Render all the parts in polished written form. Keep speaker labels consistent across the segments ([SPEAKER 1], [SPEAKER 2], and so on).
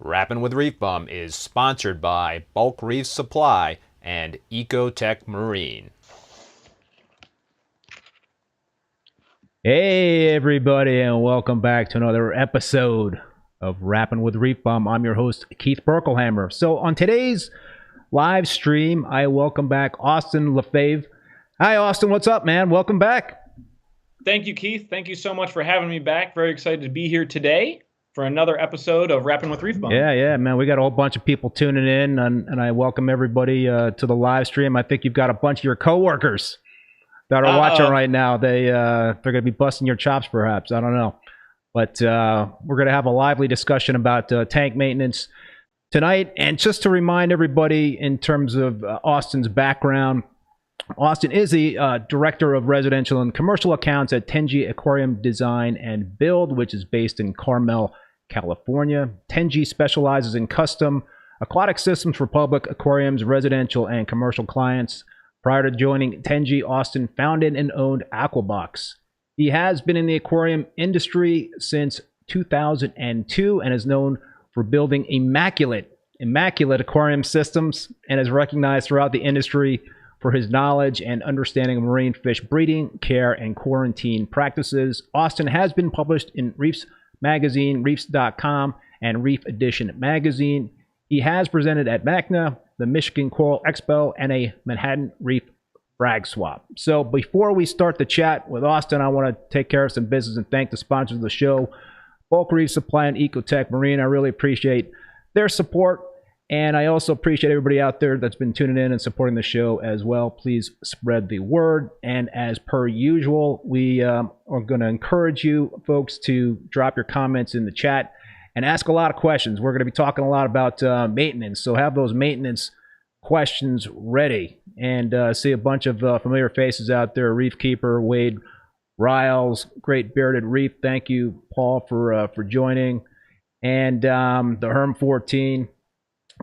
[SPEAKER 1] Rappin' with ReefBum is sponsored by Bulk Reef Supply and Ecotech Marine.
[SPEAKER 2] Hey everybody, and welcome back to another episode of Rappin' with ReefBum. I'm your host, Keith Berkelhamer. So on today's live stream, I welcome back Austin Lefevre. Hi Austin, what's up, man? Welcome back.
[SPEAKER 3] Thank you, Keith. Thank you so much for having me back. Very excited to be here today for another episode of Rappin' with ReefBum.
[SPEAKER 2] Yeah, man. We got a whole bunch of people tuning in, and I welcome everybody to the live stream. I think you've got a bunch of your coworkers that are watching right now. They're going to be busting your chops, perhaps. I don't know. But we're going to have a lively discussion about tank maintenance tonight. And just to remind everybody in terms of Austin's background, Austin is the Director of Residential and Commercial Accounts at Tenji Aquarium Design and Build, which is based in Carmel, California. Tenji specializes in custom aquatic systems for public aquariums, residential, and commercial clients. Prior to joining Tenji, Austin founded and owned Aquabox. He has been in the aquarium industry since 2002 and is known for building immaculate aquarium systems, and is recognized throughout the industry for his knowledge and understanding of marine fish breeding, care, and quarantine practices. Austin has been published in Reefs magazine, reefs.com, and Reef Edition magazine. He has presented at MACNA, the Michigan Coral Expo, and a Manhattan Reef Frag Swap. So before we start the chat with Austin, I want to take care of some business and thank the sponsors of the show, Bulk Reef Supply and Ecotech Marine. I really appreciate their support, and I also appreciate everybody out there that's been tuning in and supporting the show as well. Please spread the word, and as per usual, we are going to encourage you folks to drop your comments in the chat and ask a lot of questions. We're going to be talking a lot about maintenance, so have those maintenance questions ready. And see a bunch of familiar faces out there. Reef Keeper, Wade Riles, Great Bearded Reef. Thank you, Paul, for joining. And the Herm 14.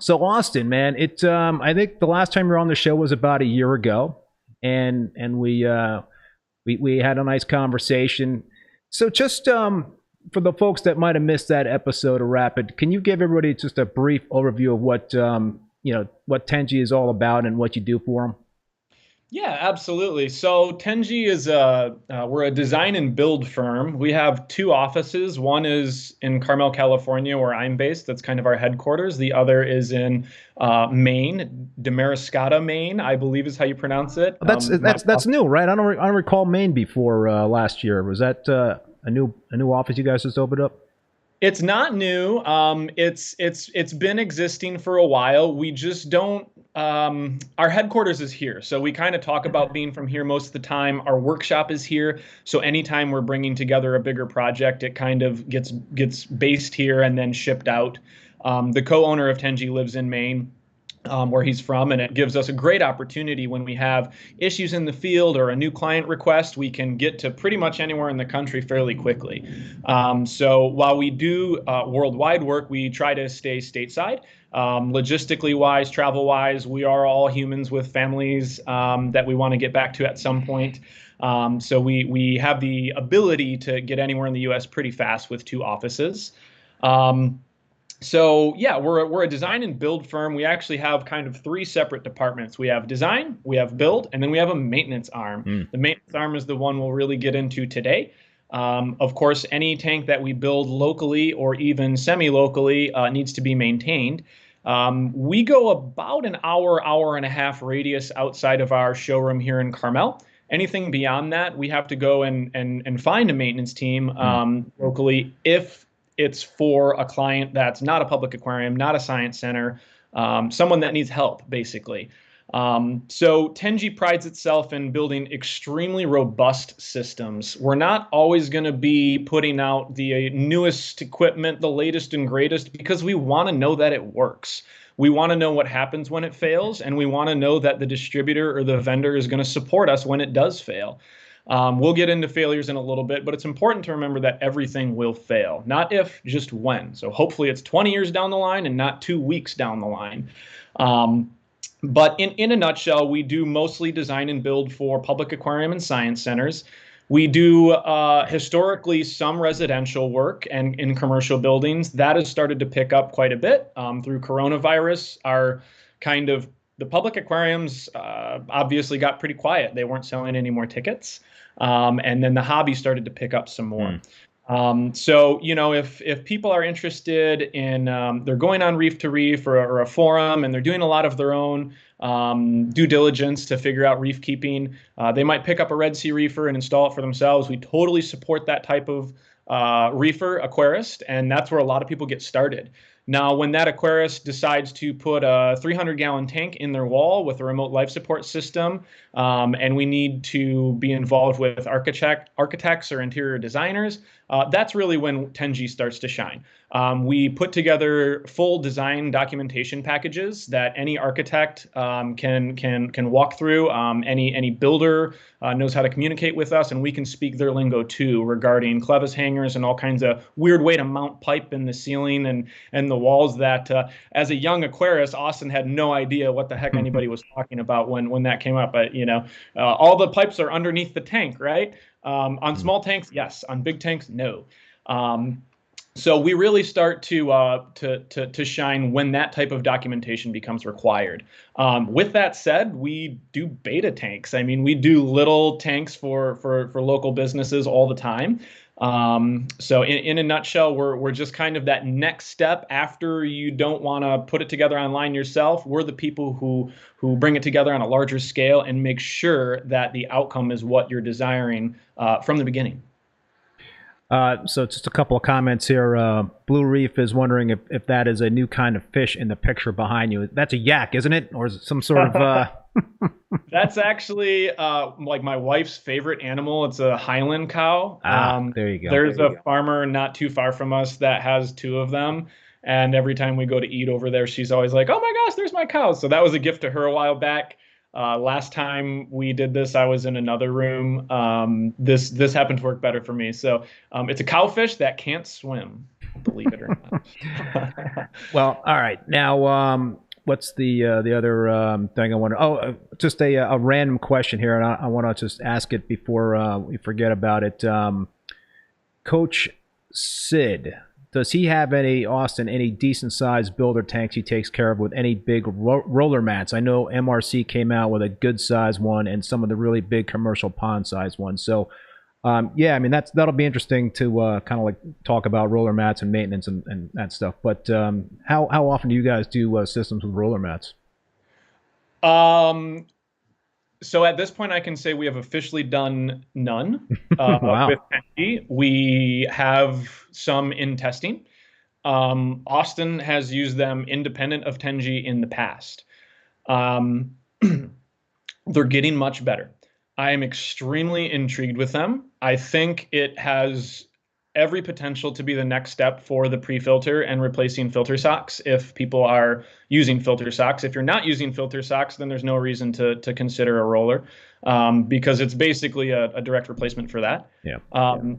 [SPEAKER 2] So Austin, man, I think the last time you were on the show was about a year ago, and we had a nice conversation. So just for the folks that might have missed that episode of Rapid, can you give everybody just a brief overview of what what Tenji is all about and what you do for them?
[SPEAKER 3] Yeah, absolutely. So Tenji is we're a design and build firm. We have two offices. One is in Carmel, California, where I'm based. That's kind of our headquarters. The other is in Maine, Damariscotta, Maine, I believe is how you pronounce it.
[SPEAKER 2] That's new, right? I don't recall Maine before last year. Was that a new office you guys just opened up?
[SPEAKER 3] It's not new. It's been existing for a while. We just don't. Our headquarters is here, so we kind of talk about being from here most of the time. Our workshop is here, so anytime we're bringing together a bigger project, it kind of gets based here and then shipped out. The co-owner of Tenji lives in Maine, where he's from, and it gives us a great opportunity when we have issues in the field or a new client request. We can get to pretty much anywhere in the country fairly quickly. So while we do worldwide work, we try to stay stateside. Logistically wise, travel wise, we are all humans with families that we want to get back to at some point. So we have the ability to get anywhere in the U.S. pretty fast with two offices. So yeah, we're a design and build firm. We actually have kind of three separate departments. We have design, we have build, and then we have a maintenance arm. The maintenance arm is the one we'll really get into today. Of course, any tank that we build locally or even semi-locally needs to be maintained. We go about an hour and a half radius outside of our showroom here in Carmel. Anything beyond that, we have to go and find a maintenance team locally if it's for a client that's not a public aquarium, not a science center, someone that needs help, basically. So Tenji prides itself in building extremely robust systems. We're not always going to be putting out the newest equipment, the latest and greatest, because we want to know that it works. We want to know what happens when it fails, and we want to know that the distributor or the vendor is going to support us when it does fail. We'll get into failures in a little bit, but it's important to remember that everything will fail. Not if, just when. So hopefully it's 20 years down the line and not 2 weeks down the line. But in a nutshell, we do mostly design and build for public aquarium and science centers. We do historically some residential work and in commercial buildings. That has started to pick up quite a bit through coronavirus. The public aquariums obviously got pretty quiet. They weren't selling any more tickets. And then the hobby started to pick up some more. So, if people are interested in, they're going on Reef to Reef or a forum, and they're doing a lot of their own due diligence to figure out reef keeping, they might pick up a Red Sea reefer and install it for themselves. We totally support that type of reefer aquarist, and that's where a lot of people get started. Now, when that aquarist decides to put a 300-gallon tank in their wall with a remote life support system, and we need to be involved with architects or interior designers, that's really when Tenji starts to shine. We put together full design documentation packages that any architect can walk through. Any builder knows how to communicate with us, and we can speak their lingo too regarding clevis hangers and all kinds of weird way to mount pipe in the ceiling and the walls that as a young aquarist, Austin had no idea what the heck anybody was talking about when that came up. But all the pipes are underneath the tank, right? On small tanks, yes. On big tanks, no. So we really start to shine when that type of documentation becomes required. With that said, we do beta tanks. I mean, we do little tanks for local businesses all the time. So in a nutshell, we're just kind of that next step after you don't want to put it together online yourself. We're the people who bring it together on a larger scale and make sure that the outcome is what you're desiring from the beginning.
[SPEAKER 2] So just a couple of comments here. Blue Reef is wondering if that is a new kind of fish in the picture behind you. That's a yak, isn't it? Or is it some sort of...
[SPEAKER 3] That's actually like my wife's favorite animal. It's a Highland cow.
[SPEAKER 2] There you go.
[SPEAKER 3] There's a farmer not too far from us that has 2 of them. And every time we go to eat over there, she's always like, oh my gosh, there's my cows. So that was a gift to her a while back. Last time we did this, I was in another room. This happened to work better for me. So it's a cowfish that can't swim, believe it or not.
[SPEAKER 2] Well, all right. Now, what's the other thing I want to? Oh, just a random question here, and I want to just ask it before we forget about it. Coach Sid, does he have any decent sized builder tanks he takes care of with any big roller mats? I know MRC came out with a good size one and some of the really big commercial pond size ones. So yeah, I mean that'll be interesting to kind of like talk about roller mats and maintenance and that stuff. But how often do you guys do systems with roller mats?
[SPEAKER 3] So at this point, I can say we have officially done none
[SPEAKER 2] Wow.
[SPEAKER 3] with Tenji. We have some in testing. Austin has used them independent of Tenji in the past. They're getting much better. I am extremely intrigued with them. I think it has every potential to be the next step for the pre-filter and replacing filter socks if people are using filter socks. If you're not using filter socks, then there's no reason to consider a roller because it's basically a direct replacement for that.
[SPEAKER 2] Yeah.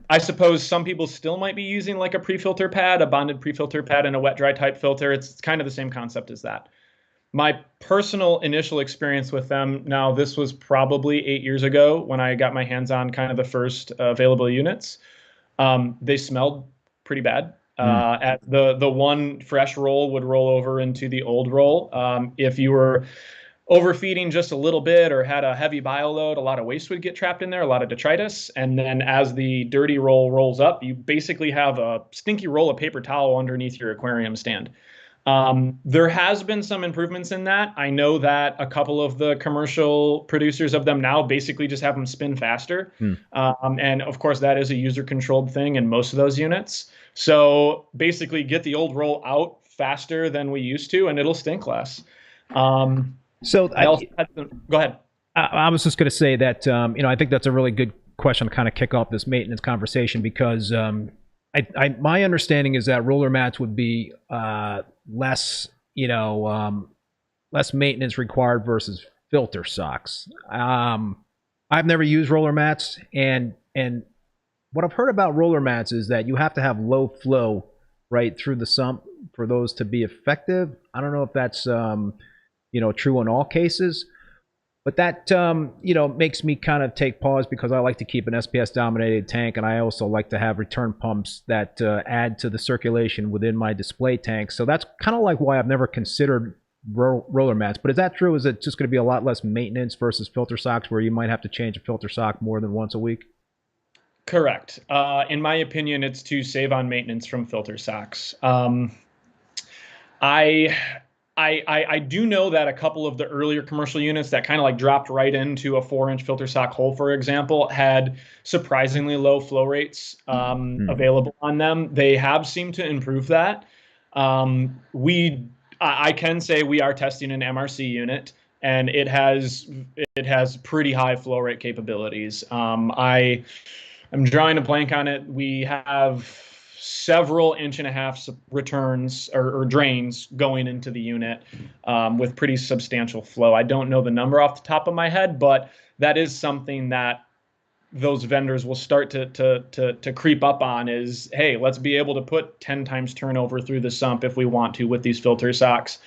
[SPEAKER 3] I suppose some people still might be using like a pre-filter pad, a bonded pre-filter pad and a wet-dry type filter. It's kind of the same concept as that. My personal initial experience with them, now this was probably 8 years ago when I got my hands on kind of the first available units. They smelled pretty bad. At the one fresh roll would roll over into the old roll. If you were overfeeding just a little bit or had a heavy bioload, a lot of waste would get trapped in there, a lot of detritus. And then as the dirty roll rolls up, you basically have a stinky roll of paper towel underneath your aquarium stand. There has been some improvements in that. I know that a couple of the commercial producers of them now basically just have them spin faster. And of course, that is a user-controlled thing in most of those units. So basically get the old roll out faster than we used to, and it'll stink less.
[SPEAKER 2] So
[SPEAKER 3] I also had go ahead.
[SPEAKER 2] I was just going to say that, I think that's a really good question to kind of kick off this maintenance conversation because my understanding is that roller mats would be less maintenance required versus filter socks. I've never used roller mats, and what I've heard about roller mats is that you have to have low flow right through the sump for those to be effective. I don't know if that's true in all cases. But that, makes me kind of take pause because I like to keep an SPS dominated tank, and I also like to have return pumps that add to the circulation within my display tank. So that's kind of like why I've never considered roller mats. But is that true? Is it just going to be a lot less maintenance versus filter socks, where you might have to change a filter sock more than once a week?
[SPEAKER 3] Correct. In my opinion, it's to save on maintenance from filter socks. I do know that a couple of the earlier commercial units that kind of like dropped right into a 4-inch filter sock hole, for example, had surprisingly low flow rates available on them. They have seemed to improve that. I can say we are testing an MRC unit, and it has pretty high flow rate capabilities. I'm drawing a blank on it. We have several 1.5-inch returns or drains going into the unit with pretty substantial flow. I don't know the number off the top of my head, but that is something that those vendors will start to creep up on is, hey, let's be able to put 10 times turnover through the sump if we want to with these filter socks.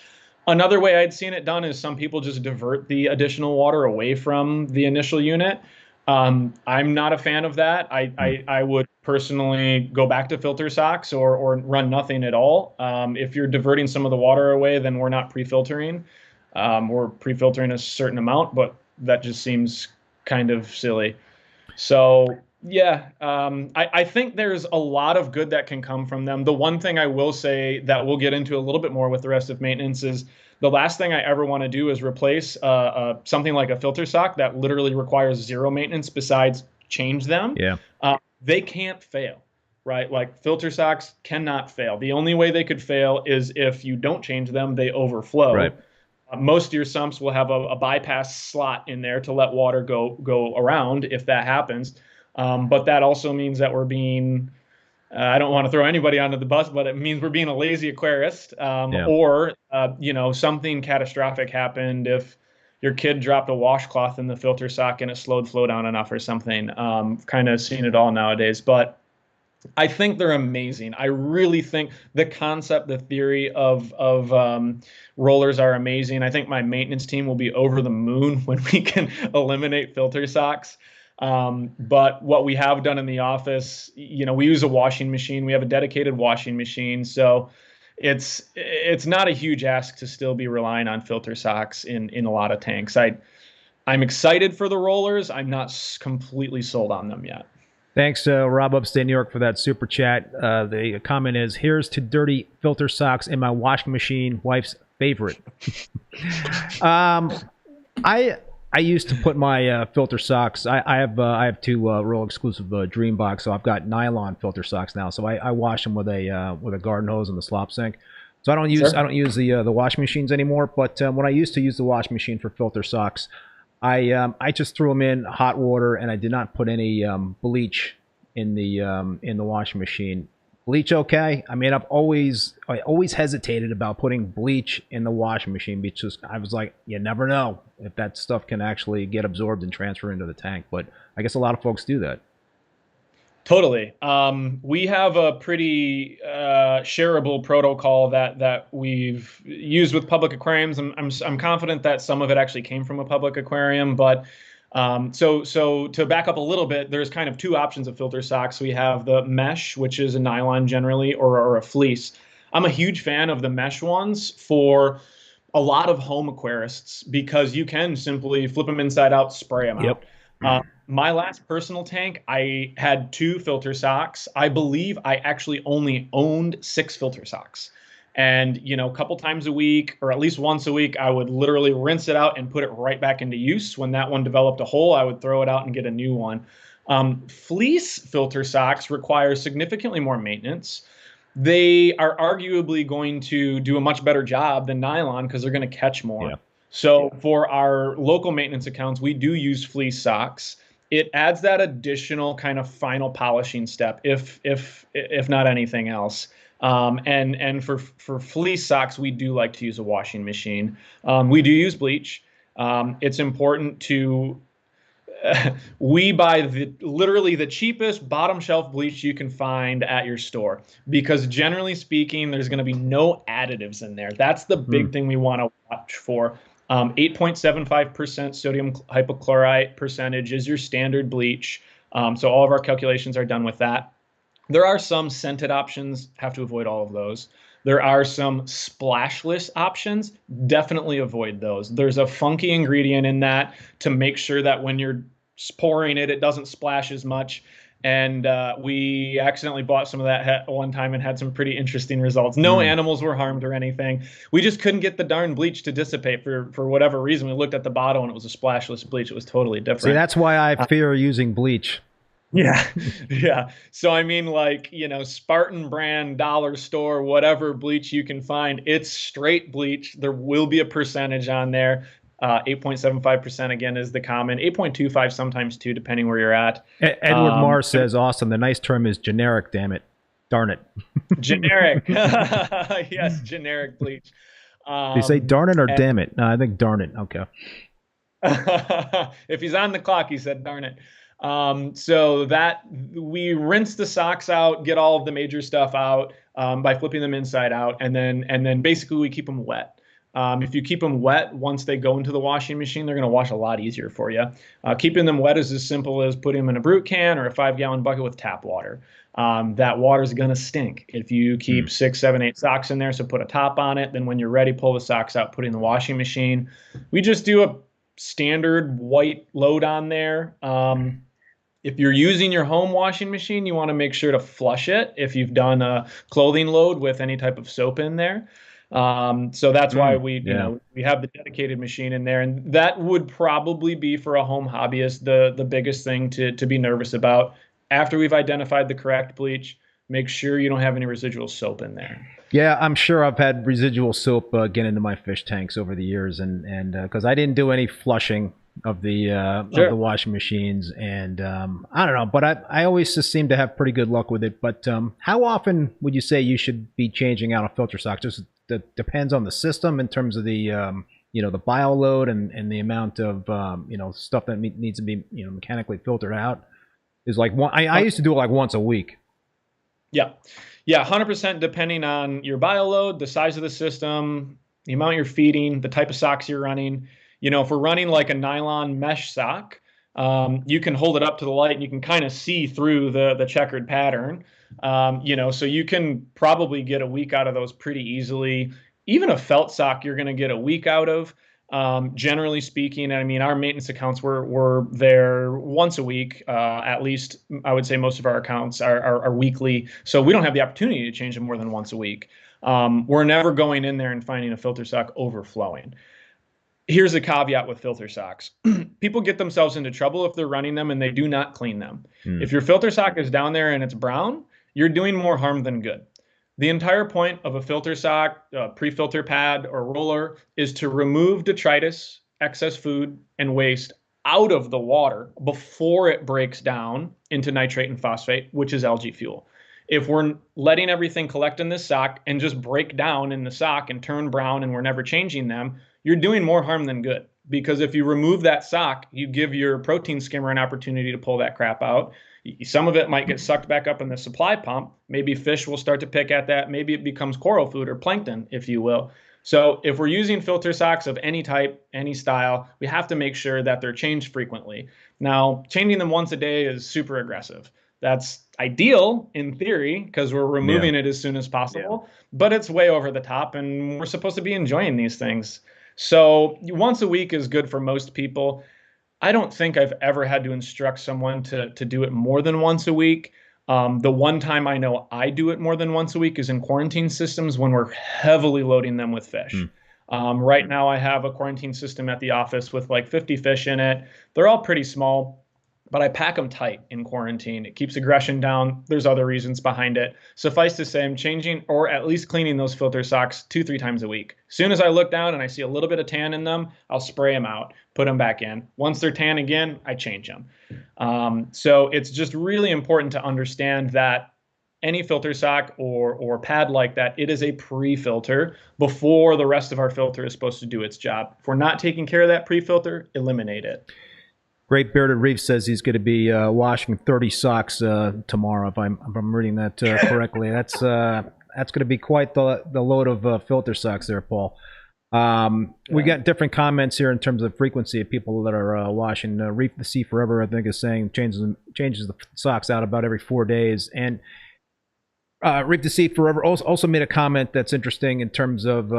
[SPEAKER 3] Another way I'd seen it done is some people just divert the additional water away from the initial unit. I'm not a fan of that. I would personally go back to filter socks or run nothing at all. If you're diverting some of the water away, then we're not pre-filtering. We're pre-filtering a certain amount, but that just seems kind of silly. So yeah, I think there's a lot of good that can come from them. The one thing I will say that we'll get into a little bit more with the rest of maintenance is the last thing I ever want to do is replace something like a filter sock that literally requires zero maintenance besides change them.
[SPEAKER 2] Yeah.
[SPEAKER 3] They can't fail, right? Like filter socks cannot fail. The only way they could fail is if you don't change them, they overflow.
[SPEAKER 2] Right.
[SPEAKER 3] Most of your sumps will have a bypass slot in there to let water go around if that happens. But that also means that we're being, I don't want to throw anybody under the bus, but it means we're being a lazy aquarist. Or, something catastrophic happened if your kid dropped a washcloth in the filter sock and it slowed flow down enough or something. Kind of seen it all nowadays. But I think they're amazing. I really think the concept, the theory of rollers are amazing. I think my maintenance team will be over the moon when we can eliminate filter socks. But what we have done in the office, we use a washing machine. We have a dedicated washing machine. So it's not a huge ask to still be relying on filter socks in a lot of tanks. I'm excited for the rollers. I'm not completely sold on them yet.
[SPEAKER 2] Thanks, Rob Upstate New York, for that super chat. The comment is, here's to dirty filter socks in my washing machine, wife's favorite. I used to put my filter socks. I have two real exclusive Dreambox, so I've got nylon filter socks now. So I wash them with a garden hose in the slop sink. So I don't use the washing machines anymore. But when I used to use the washing machine for filter socks, I just threw them in hot water, and I did not put any bleach in the washing machine. Bleach, okay. I mean, I always hesitated about putting bleach in the washing machine because I was like, you never know if that stuff can actually get absorbed and transfer into the tank. But I guess a lot of folks do that.
[SPEAKER 3] Totally. We have a pretty shareable protocol that we've used with public aquariums. I'm confident that some of it actually came from a public aquarium, but so to back up a little bit, there's kind of two options of filter socks. We have the mesh, which is a nylon generally, or a fleece. I'm a huge fan of the mesh ones for a lot of home aquarists because you can simply flip them inside out, spray them out. My last personal tank, I had 2 filter socks. I believe I actually only owned 6 filter socks. And, a couple times a week, or at least once a week, I would literally rinse it out and put it right back into use. When that one developed a hole, I would throw it out and get a new one. Fleece filter socks require significantly more maintenance. They are arguably going to do a much better job than nylon because they're going to catch more. Yeah. So for our local maintenance accounts, we do use fleece socks. It adds that additional kind of final polishing step, if not anything else. And for fleece socks, we do like to use a washing machine. We do use bleach. It's important to we buy literally the cheapest bottom shelf bleach you can find at your store because generally speaking, there's going to be no additives in there. That's the big thing we want to watch for. 8.75% sodium hypochlorite percentage is your standard bleach. So all of our calculations are done with that. There are some scented options, have to avoid all of those. There are some splashless options, definitely avoid those. There's a funky ingredient in that to make sure that when you're pouring it, it doesn't splash as much. And we accidentally bought some of that one time and had some pretty interesting results. No animals were harmed or anything. We just couldn't get the darn bleach to dissipate for whatever reason. We looked at the bottle and it was a splashless bleach. It was totally different.
[SPEAKER 2] See, that's why I fear using bleach.
[SPEAKER 3] Yeah. Yeah. So, I mean, like, you know, Spartan brand, dollar store, whatever bleach you can find, it's straight bleach. There will be a percentage on there. 8.75% again is the common. 8.25 sometimes too, depending where you're at.
[SPEAKER 2] Edward Mars says, awesome. The nice term is generic, damn it. Darn it.
[SPEAKER 3] Generic. Yes, generic bleach.
[SPEAKER 2] Do you say darn it or damn it? No, I think darn it. Okay.
[SPEAKER 3] If he's on the clock, he said darn it. So that we rinse the socks out, get all of the major stuff out by flipping them inside out, and then basically we keep them wet. If you keep them wet, once they go into the washing machine, they're going to wash a lot easier for you. Keeping them wet is as simple as putting them in a brute can or a 5-gallon bucket with tap water. That water is going to stink if you keep 6, 7, 8 socks in there. So put a top on it. Then when you're ready, pull the socks out, put it in the washing machine. We just do a standard white load on there. If you're using your home washing machine, you want to make sure to flush it if you've done a clothing load with any type of soap in there. So that's why we have the dedicated machine in there, and that would probably be for a home hobbyist the biggest thing to be nervous about. After we've identified the correct bleach, make sure you don't have any residual soap in there.
[SPEAKER 2] Yeah, I'm sure I've had residual soap get into my fish tanks over the years, and because I didn't do any flushing of the washing machines, and I don't know, but I always just seem to have pretty good luck with it. But how often would you say you should be changing out a filter sock? Just depends on the system in terms of the the bio load and the amount of stuff that needs to be mechanically filtered out. Is like I used to do it like once a week.
[SPEAKER 3] Yeah, 100% depending on your bio load, the size of the system, the amount you're feeding, the type of socks you're running. If we're running like a nylon mesh sock, you can hold it up to the light and you can kind of see through the checkered pattern. So you can probably get a week out of those pretty easily. Even a felt sock, you're going to get a week out of. Generally speaking, I mean, our maintenance accounts were there once a week. At least I would say most of our accounts are weekly. So we don't have the opportunity to change them more than once a week. We're never going in there and finding a filter sock overflowing. Here's a caveat with filter socks. People get themselves into trouble if they're running them and they do not clean them. If your filter sock is down there and it's brown, you're doing more harm than good. The entire point of a filter sock, pre-filter pad, or roller is to remove detritus, excess food, and waste out of the water before it breaks down into nitrate and phosphate, which is algae fuel. If we're letting everything collect in this sock and just break down in the sock and turn brown and we're never changing them, you're doing more harm than good. Because if you remove that sock, you give your protein skimmer an opportunity to pull that crap out. Some of it might get sucked back up in the supply pump. Maybe fish will start to pick at that. Maybe it becomes coral food or plankton, if you will. So if we're using filter socks of any type, any style, we have to make sure that they're changed frequently. Now, changing them once a day is super aggressive. That's ideal in theory because we're removing it as soon as possible, but it's way over the top and we're supposed to be enjoying these things. So once a week is good for most people. I don't think I've ever had to instruct someone to do it more than once a week. The one time I know I do it more than once a week is in quarantine systems when we're heavily loading them with fish. Right now I have a quarantine system at the office with like 50 fish in it. They're all pretty small, but I pack them tight in quarantine. It keeps aggression down. There's other reasons behind it. Suffice to say, I'm changing or at least cleaning those filter socks 2-3 times a week. As soon as I look down and I see a little bit of tan in them, I'll spray them out, put them back in. Once they're tan again, I change them. So it's just really important to understand that any filter sock or pad like that, it is a pre-filter before the rest of our filter is supposed to do its job. If we're not taking care of that pre-filter, eliminate it.
[SPEAKER 2] Great Bearded Reef says he's going to be washing 30 socks tomorrow. If I'm reading that correctly, that's going to be quite the load of filter socks there, Paul. We got different comments here in terms of frequency of people that are washing. Reef the Sea Forever, I think, is saying changes the socks out about every 4 days. And Reef the Sea Forever also made a comment that's interesting in terms of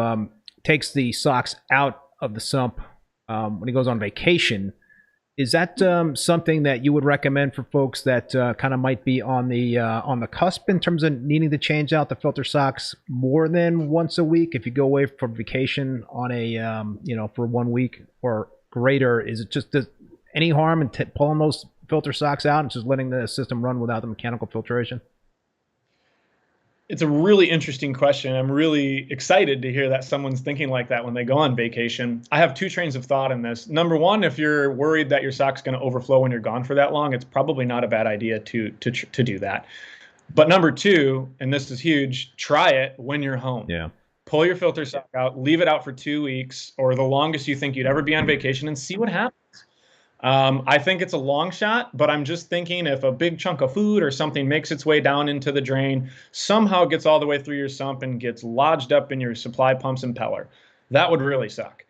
[SPEAKER 2] takes the socks out of the sump when he goes on vacation. Is that something that you would recommend for folks that kind of might be on the cusp in terms of needing to change out the filter socks more than once a week? If you go away for vacation on a for 1 week or greater, is it just any harm in pulling those filter socks out and just letting the system run without the mechanical filtration?
[SPEAKER 3] It's a really interesting question. I'm really excited to hear that someone's thinking like that when they go on vacation. I have two trains of thought in this. Number one, if you're worried that your sock's going to overflow when you're gone for that long, it's probably not a bad idea to do that. But number two, and this is huge, try it when you're home.
[SPEAKER 2] Yeah.
[SPEAKER 3] Pull your filter sock out, leave it out for 2 weeks or the longest you think you'd ever be on vacation, and see what happens. I think it's a long shot, but I'm just thinking if a big chunk of food or something makes its way down into the drain, somehow gets all the way through your sump and gets lodged up in your supply pump's impeller, that would really suck.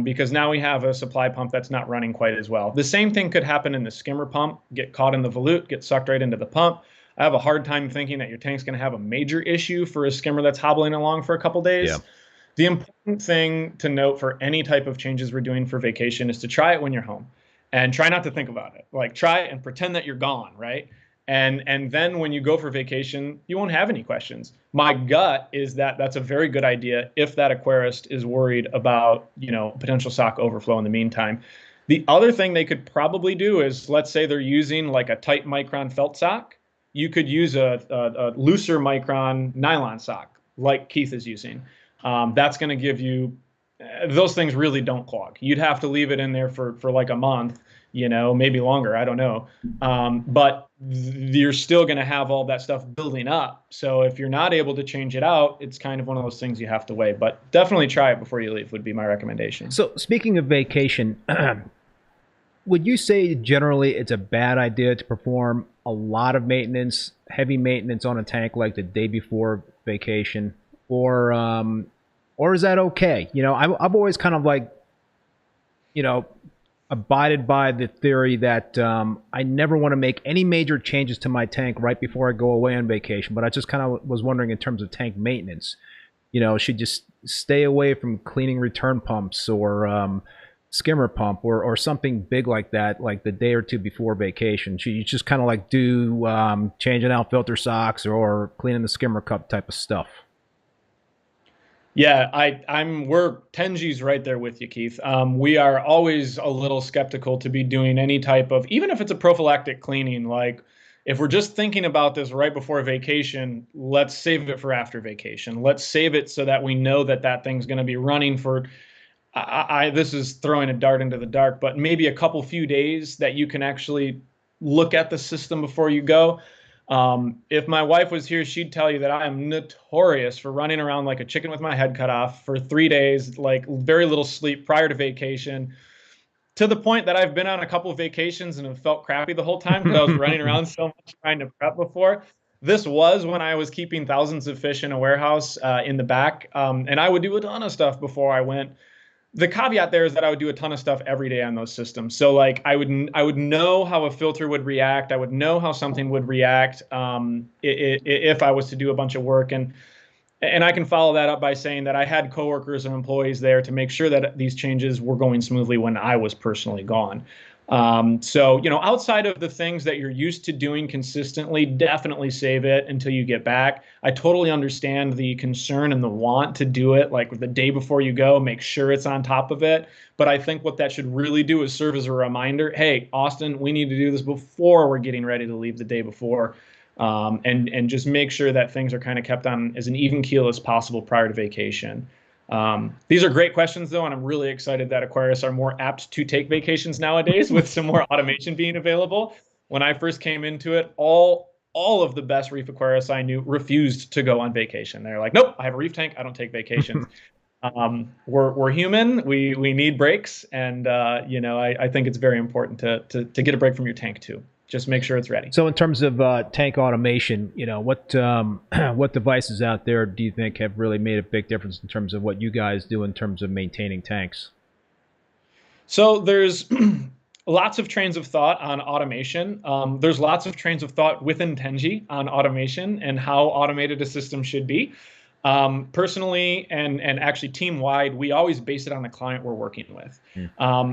[SPEAKER 3] Because now we have a supply pump that's not running quite as well. The same thing could happen in the skimmer pump, get caught in the volute, get sucked right into the pump. I have a hard time thinking that your tank's going to have a major issue for a skimmer that's hobbling along for a couple days. Yeah. The important thing to note for any type of changes we're doing for vacation is to try it when you're home. And try not to think about it. Like, try it and pretend that you're gone, right? And then when you go for vacation, you won't have any questions. My gut is that that's a very good idea if that aquarist is worried about, potential sock overflow in the meantime. The other thing they could probably do is, let's say they're using like a tight micron felt sock. You could use a looser micron nylon sock like Keith is using. That's going to give you, those things really don't clog. You'd have to leave it in there for like a month, maybe longer. I don't know. But you're still going to have all that stuff building up. So if you're not able to change it out, it's kind of one of those things you have to weigh. But definitely try it before you leave would be my recommendation.
[SPEAKER 2] So speaking of vacation, would you say generally it's a bad idea to perform a lot of maintenance, heavy maintenance on a tank like the day before vacation? Or is that okay? I've always kind of abided by the theory that I never want to make any major changes to my tank right before I go away on vacation. But I just kind of was wondering in terms of tank maintenance, should just stay away from cleaning return pumps or skimmer pump or something big like that, like the day or two before vacation. Should you just kind of do changing out filter socks or cleaning the skimmer cup type of stuff?
[SPEAKER 3] Yeah, we're Tenji's right there with you, Keith. We are always a little skeptical to be doing any type of, even if it's a prophylactic cleaning, like if we're just thinking about this right before vacation, let's save it for after vacation. Let's save it so that we know that thing's going to be running for, this is throwing a dart into the dark, but maybe a couple few days that you can actually look at the system before you go. If my wife was here, she'd tell you that I am notorious for running around like a chicken with my head cut off for 3 days, like very little sleep prior to vacation, to the point that I've been on a couple of vacations and have felt crappy the whole time because I was running around so much trying to prep before. This was when I was keeping thousands of fish in a warehouse in the back, and I would do a ton of stuff before I went. The caveat there is that I would do a ton of stuff every day on those systems. So like I would know how a filter would react. I would know how something would react if I was to do a bunch of work. And I can follow that up by saying that I had coworkers and employees there to make sure that these changes were going smoothly when I was personally gone. So, outside of the things that you're used to doing consistently, definitely save it until you get back. I totally understand the concern and the want to do it like the day before you go, make sure it's on top of it. But I think what that should really do is serve as a reminder. Hey, Austin, we need to do this before we're getting ready to leave the day before. And just make sure that things are kind of kept on as an even keel as possible prior to vacation. These are great questions, though, and I'm really excited that aquarists are more apt to take vacations nowadays with some more automation being available. When I first came into it, all of the best reef aquarists I knew refused to go on vacation. They're like, nope, I have a reef tank. I don't take vacations. We're human. We need breaks, and I think it's very important to get a break from your tank too. Just make sure it's ready.
[SPEAKER 2] So in terms of tank automation, what what devices out there do you think have really made a big difference in terms of what you guys do in terms of maintaining tanks?
[SPEAKER 3] So there's lots of trains of thought on automation. There's lots of trains of thought within Tenji on automation and how automated a system should be. Personally, and actually team-wide, we always base it on the client we're working with.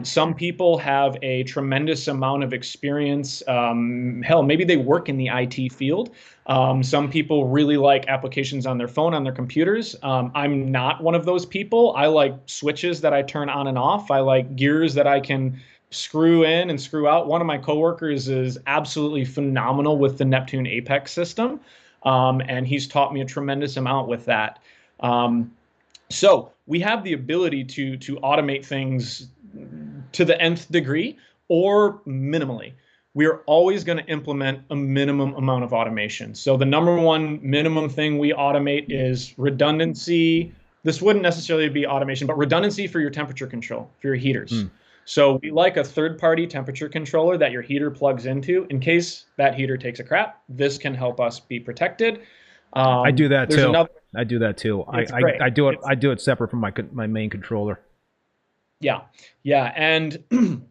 [SPEAKER 3] Some people have a tremendous amount of experience. Hell, maybe they work in the IT field. Some people really like applications on their phone, on their computers. I'm not one of those people. I like switches that I turn on and off. I like gears that I can screw in and screw out. One of my coworkers is absolutely phenomenal with the Neptune Apex system. And he's taught me a tremendous amount with that. So we have the ability to automate things to the nth degree or minimally. We're always going to implement a minimum amount of automation. So the number one minimum thing we automate is redundancy. This wouldn't necessarily be automation, but redundancy for your temperature control, for your heaters. So we like a third-party temperature controller that your heater plugs into in case that heater takes a crap. This can help us be protected.
[SPEAKER 2] I do that too. I do that too. I do it. I do it separate from my main controller.
[SPEAKER 3] Yeah, yeah, and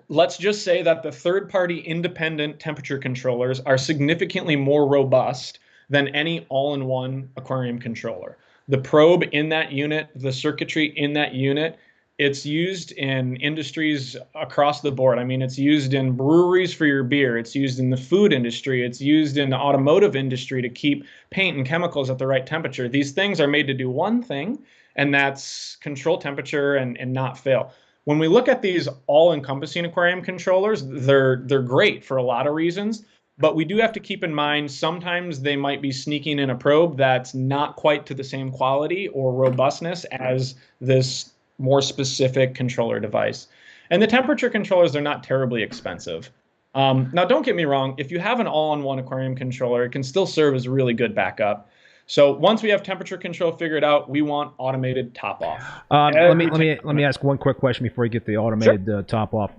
[SPEAKER 3] let's just say that the third-party independent temperature controllers are significantly more robust than any all-in-one aquarium controller. The probe in that unit, the circuitry in that unit. It's used in industries across the board. I mean, it's used in breweries for your beer. It's used in the food industry. It's used in the automotive industry to keep paint and chemicals at the right temperature. These things are made to do one thing, and that's control temperature and not fail. When we look at these all-encompassing aquarium controllers, they're great for a lot of reasons, but we do have to keep in mind sometimes they might be sneaking in a probe that's not quite to the same quality or robustness as this more specific controller device. And the temperature controllers, they're not terribly expensive. Now, don't get me wrong. If you have an all-in-one aquarium controller, it can still serve as a really good backup. So once we have temperature control figured out, we want automated top off.
[SPEAKER 2] Let me ask one quick question before you get the automated top off.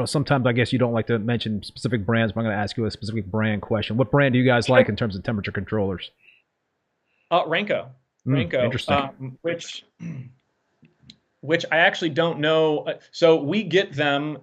[SPEAKER 2] Sometimes I guess you don't like to mention specific brands, but I'm going to ask you a specific brand question. What brand do you guys like in terms of temperature controllers?
[SPEAKER 3] Renko.
[SPEAKER 2] Interesting.
[SPEAKER 3] Which I actually don't know. So we get them.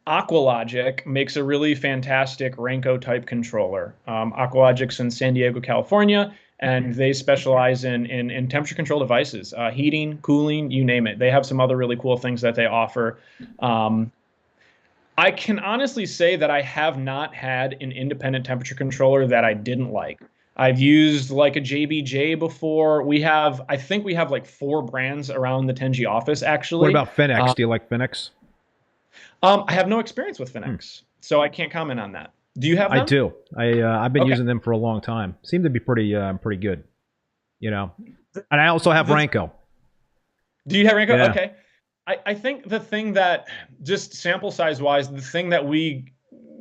[SPEAKER 3] Aqualogic makes a really fantastic Renko type controller. Aqualogic's in San Diego, California, and they specialize in temperature control devices, heating, cooling, you name it. They have some other really cool things that they offer. I can honestly say that I have not had an independent temperature controller that I didn't like. I've used like a JBJ before. I think we have like 4 brands around the Tenji office, actually.
[SPEAKER 2] What about Finex? Do you like Finex?
[SPEAKER 3] I have no experience with Finex, so I can't comment on that. Do you have them?
[SPEAKER 2] I do. I've been using them for a long time. Seem to be pretty good, And I also have Renko.
[SPEAKER 3] Do you have Renko?
[SPEAKER 2] Yeah.
[SPEAKER 3] Okay. I think the thing that, just sample size wise, the thing that we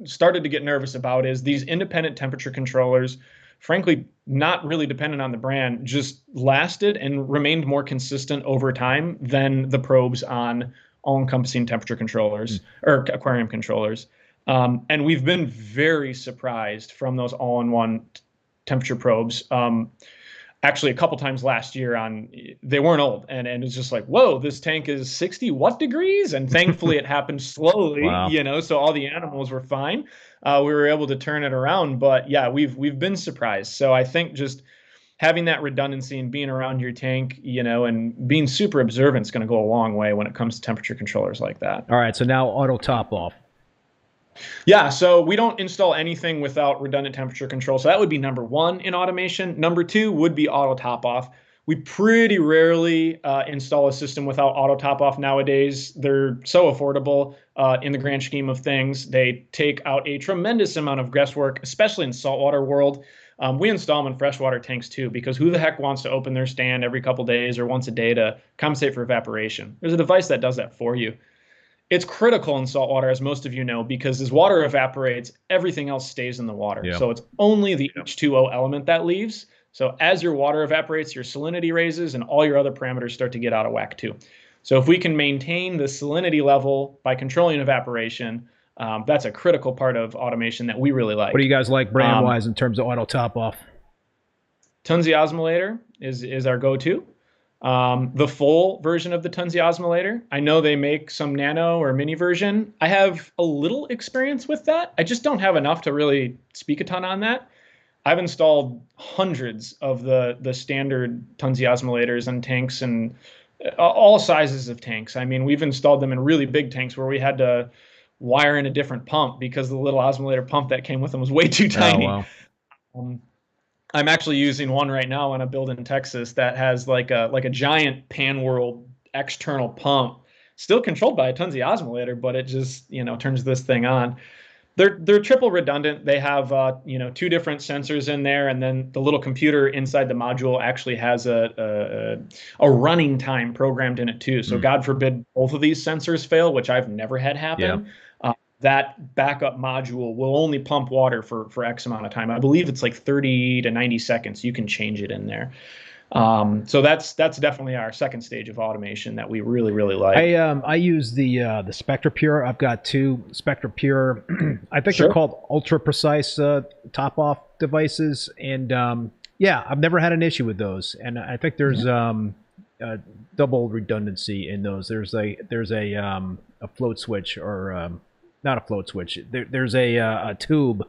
[SPEAKER 3] started to get nervous about is these independent temperature controllers, frankly, not really dependent on the brand, just lasted and remained more consistent over time than the probes on all-encompassing temperature controllers or aquarium controllers. And we've been very surprised from those all-in-one temperature probes. Actually, a couple times last year they weren't old, and it's just like, whoa, this tank is 60 what degrees? And thankfully it happened slowly,
[SPEAKER 2] Wow.
[SPEAKER 3] So all the animals were fine. We were able to turn it around, but yeah, we've been surprised. So I think just having that redundancy and being around your tank, and being super observant is going to go a long way when it comes to temperature controllers like that.
[SPEAKER 2] All right, so now auto top off.
[SPEAKER 3] Yeah, so we don't install anything without redundant temperature control. So that would be number 1 in automation. Number 2 would be auto top off. We pretty rarely install a system without auto top off nowadays. They're so affordable in the grand scheme of things. They take out a tremendous amount of guesswork, especially in saltwater world. We install them in freshwater tanks too, because who the heck wants to open their stand every couple days or once a day to compensate for evaporation? There's a device that does that for you. It's critical in saltwater, as most of you know, because as water evaporates, everything else stays in the water.
[SPEAKER 2] Yeah.
[SPEAKER 3] So it's only the H2O element that leaves. So as your water evaporates, your salinity raises and all your other parameters start to get out of whack too. So if we can maintain the salinity level by controlling evaporation, That's a critical part of automation that we really like.
[SPEAKER 2] What do you guys like brand-wise in terms of auto top-off?
[SPEAKER 3] Tunzi Osmolator is our go-to. The full version of the Tunzi Osmolator, I know they make some nano or mini version. I have a little experience with that. I just don't have enough to really speak a ton on that. I've installed hundreds of the standard Tunzi Osmolators and tanks and all sizes of tanks. I mean, we've installed them in really big tanks where we had to wire in a different pump because the little osmolator pump that came with them was way too tiny.
[SPEAKER 2] Oh, wow.
[SPEAKER 3] I'm actually using one right now on a build in Texas that has like a giant Pan World external pump, still controlled by a Tunzi osmolator, but it just, you know, turns this thing on. They're triple redundant. They have you know, 2 different sensors in there, and then the little computer inside the module actually has a running time programmed in it too. So God forbid both of these sensors fail, which I've never had happen. That backup module will only pump water for X amount of time. I believe it's like 30 to 90 seconds. You can change it in there. So that's definitely our second stage of automation that we really like.
[SPEAKER 2] I use the SpectraPure. I've got 2 SpectraPure. I think they're called ultra precise top off devices, and yeah, I've never had an issue with those. And I think there's double redundancy in those. There's a float switch, or not a float switch. There's a tube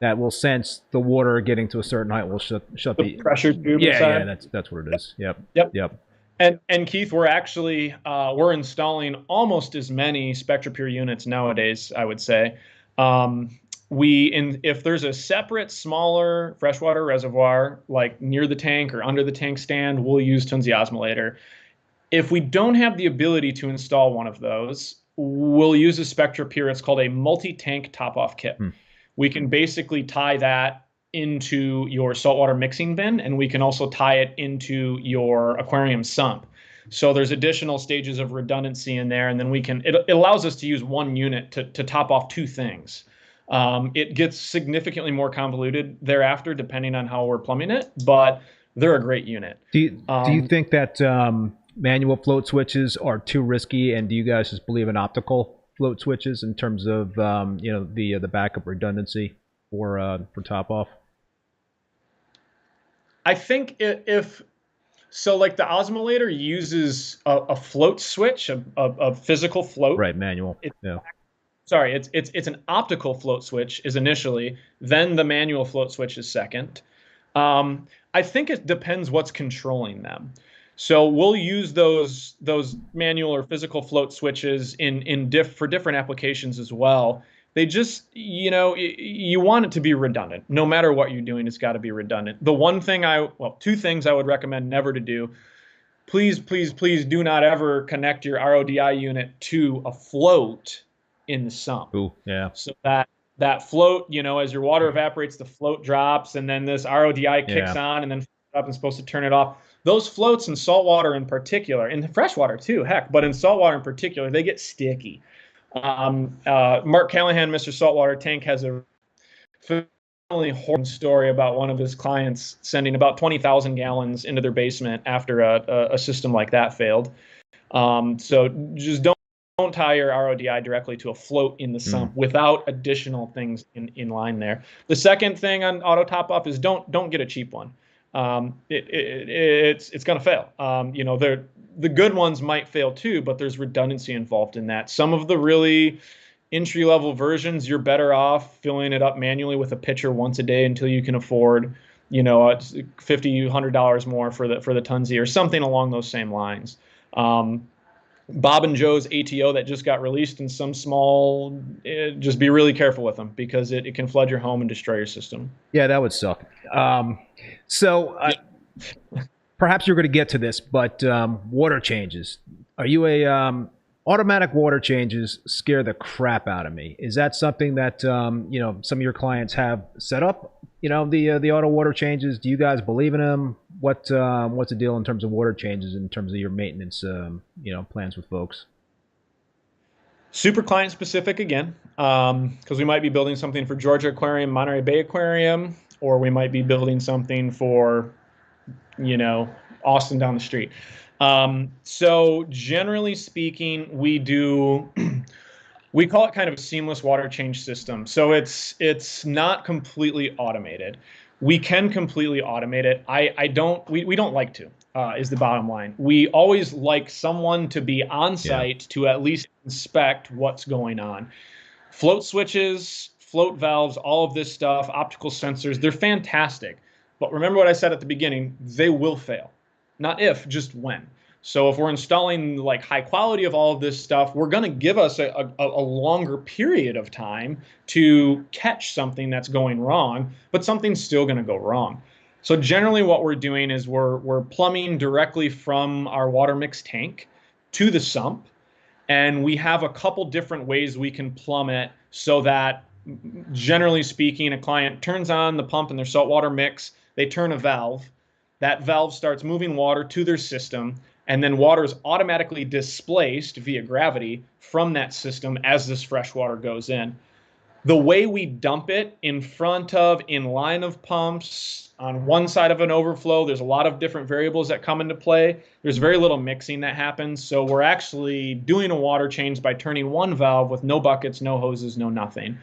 [SPEAKER 2] that will sense the water getting to a certain height. Will shut the
[SPEAKER 3] pressure tube.
[SPEAKER 2] Yeah, that's what it is. Yep.
[SPEAKER 3] And Keith, we're actually we're installing almost as many SpectraPure units nowadays, I would say. If there's a separate smaller freshwater reservoir like near the tank or under the tank stand, we'll use Tunzi Osmolator. If we don't have the ability to install one of those, we'll use a SpectraPure. It's called a multi-tank top-off kit. We can basically tie that into your saltwater mixing bin, and we can also tie it into your aquarium sump. So there's additional stages of redundancy in there, and then it allows us to use one unit to top off 2 things. It gets significantly more convoluted thereafter, depending on how we're plumbing it, but they're a great unit.
[SPEAKER 2] Do you think that manual float switches are too risky, and do you guys just believe in optical float switches in terms of you know, the backup redundancy for top off?
[SPEAKER 3] I think if so, like the osmolator uses a float switch, a physical float.
[SPEAKER 2] Right, manual.
[SPEAKER 3] Sorry, it's an optical float switch is initially, then the manual float switch is second. I think it depends what's controlling them. So we'll use those manual or physical float switches for different applications as well. They just, you know, you want it to be redundant. No matter what you're doing, it's got to be redundant. The one thing 2 things I would recommend never to do. Please do not ever connect your RODI unit to a float in the sump.
[SPEAKER 2] Ooh, yeah.
[SPEAKER 3] So that float, you know, as your water evaporates, the float drops, and then this RODI kicks on, and then up and supposed to turn it off. Those floats in saltwater in particular, in the freshwater too, heck, but in saltwater in particular, they get sticky. Mark Callahan, Mr. Saltwater Tank, has a phenomenally horrible story about one of his clients sending about 20,000 gallons into their basement after a system like that failed. So just don't tie your RODI directly to a float in the sump without additional things in line there. The second thing on auto top off is don't get a cheap one. It's going to fail. You know, the good ones might fail too, but there's redundancy involved in that. Some of the really entry-level versions, you're better off filling it up manually with a pitcher once a day until you can afford, you know, $50, $100 more for the Tunzi or something along those same lines. Bob and Joe's ATO that just got released in some small, just be really careful with them because it can flood your home and destroy your system.
[SPEAKER 2] Yeah, that would suck. Perhaps you're going to get to this, but water changes. Are you automatic water changes scare the crap out of me. Is that something that you know, some of your clients have set up? You know, the auto water changes. Do you guys believe in them? What's the deal in terms of water changes, in terms of your maintenance, you know, plans with folks?
[SPEAKER 3] Super client specific again, because we might be building something for Georgia Aquarium, Monterey Bay Aquarium, or we might be building something for, you know, Austin down the street. So generally speaking, we do We call it kind of a seamless water change system. So it's not completely automated. We can completely automate it. We don't like to, is the bottom line. We always like someone to be on site to at least inspect what's going on. Float switches, float valves, all of this stuff, optical sensors, they're fantastic. But remember what I said at the beginning, they will fail. Not if, just when. So if we're installing like high quality of all of this stuff, we're going to give us a longer period of time to catch something that's going wrong, but something's still going to go wrong. So generally what we're doing is we're plumbing directly from our water mix tank to the sump. And we have a couple different ways we can plumb it so that, generally speaking, a client turns on the pump in their saltwater mix, they turn a valve, that valve starts moving water to their system, and then water is automatically displaced via gravity from that system as this fresh water goes in. The way we dump it in front of, in line of pumps, on one side of an overflow, there's a lot of different variables that come into play. There's very little mixing that happens. So we're actually doing a water change by turning one valve with no buckets, no hoses, no nothing.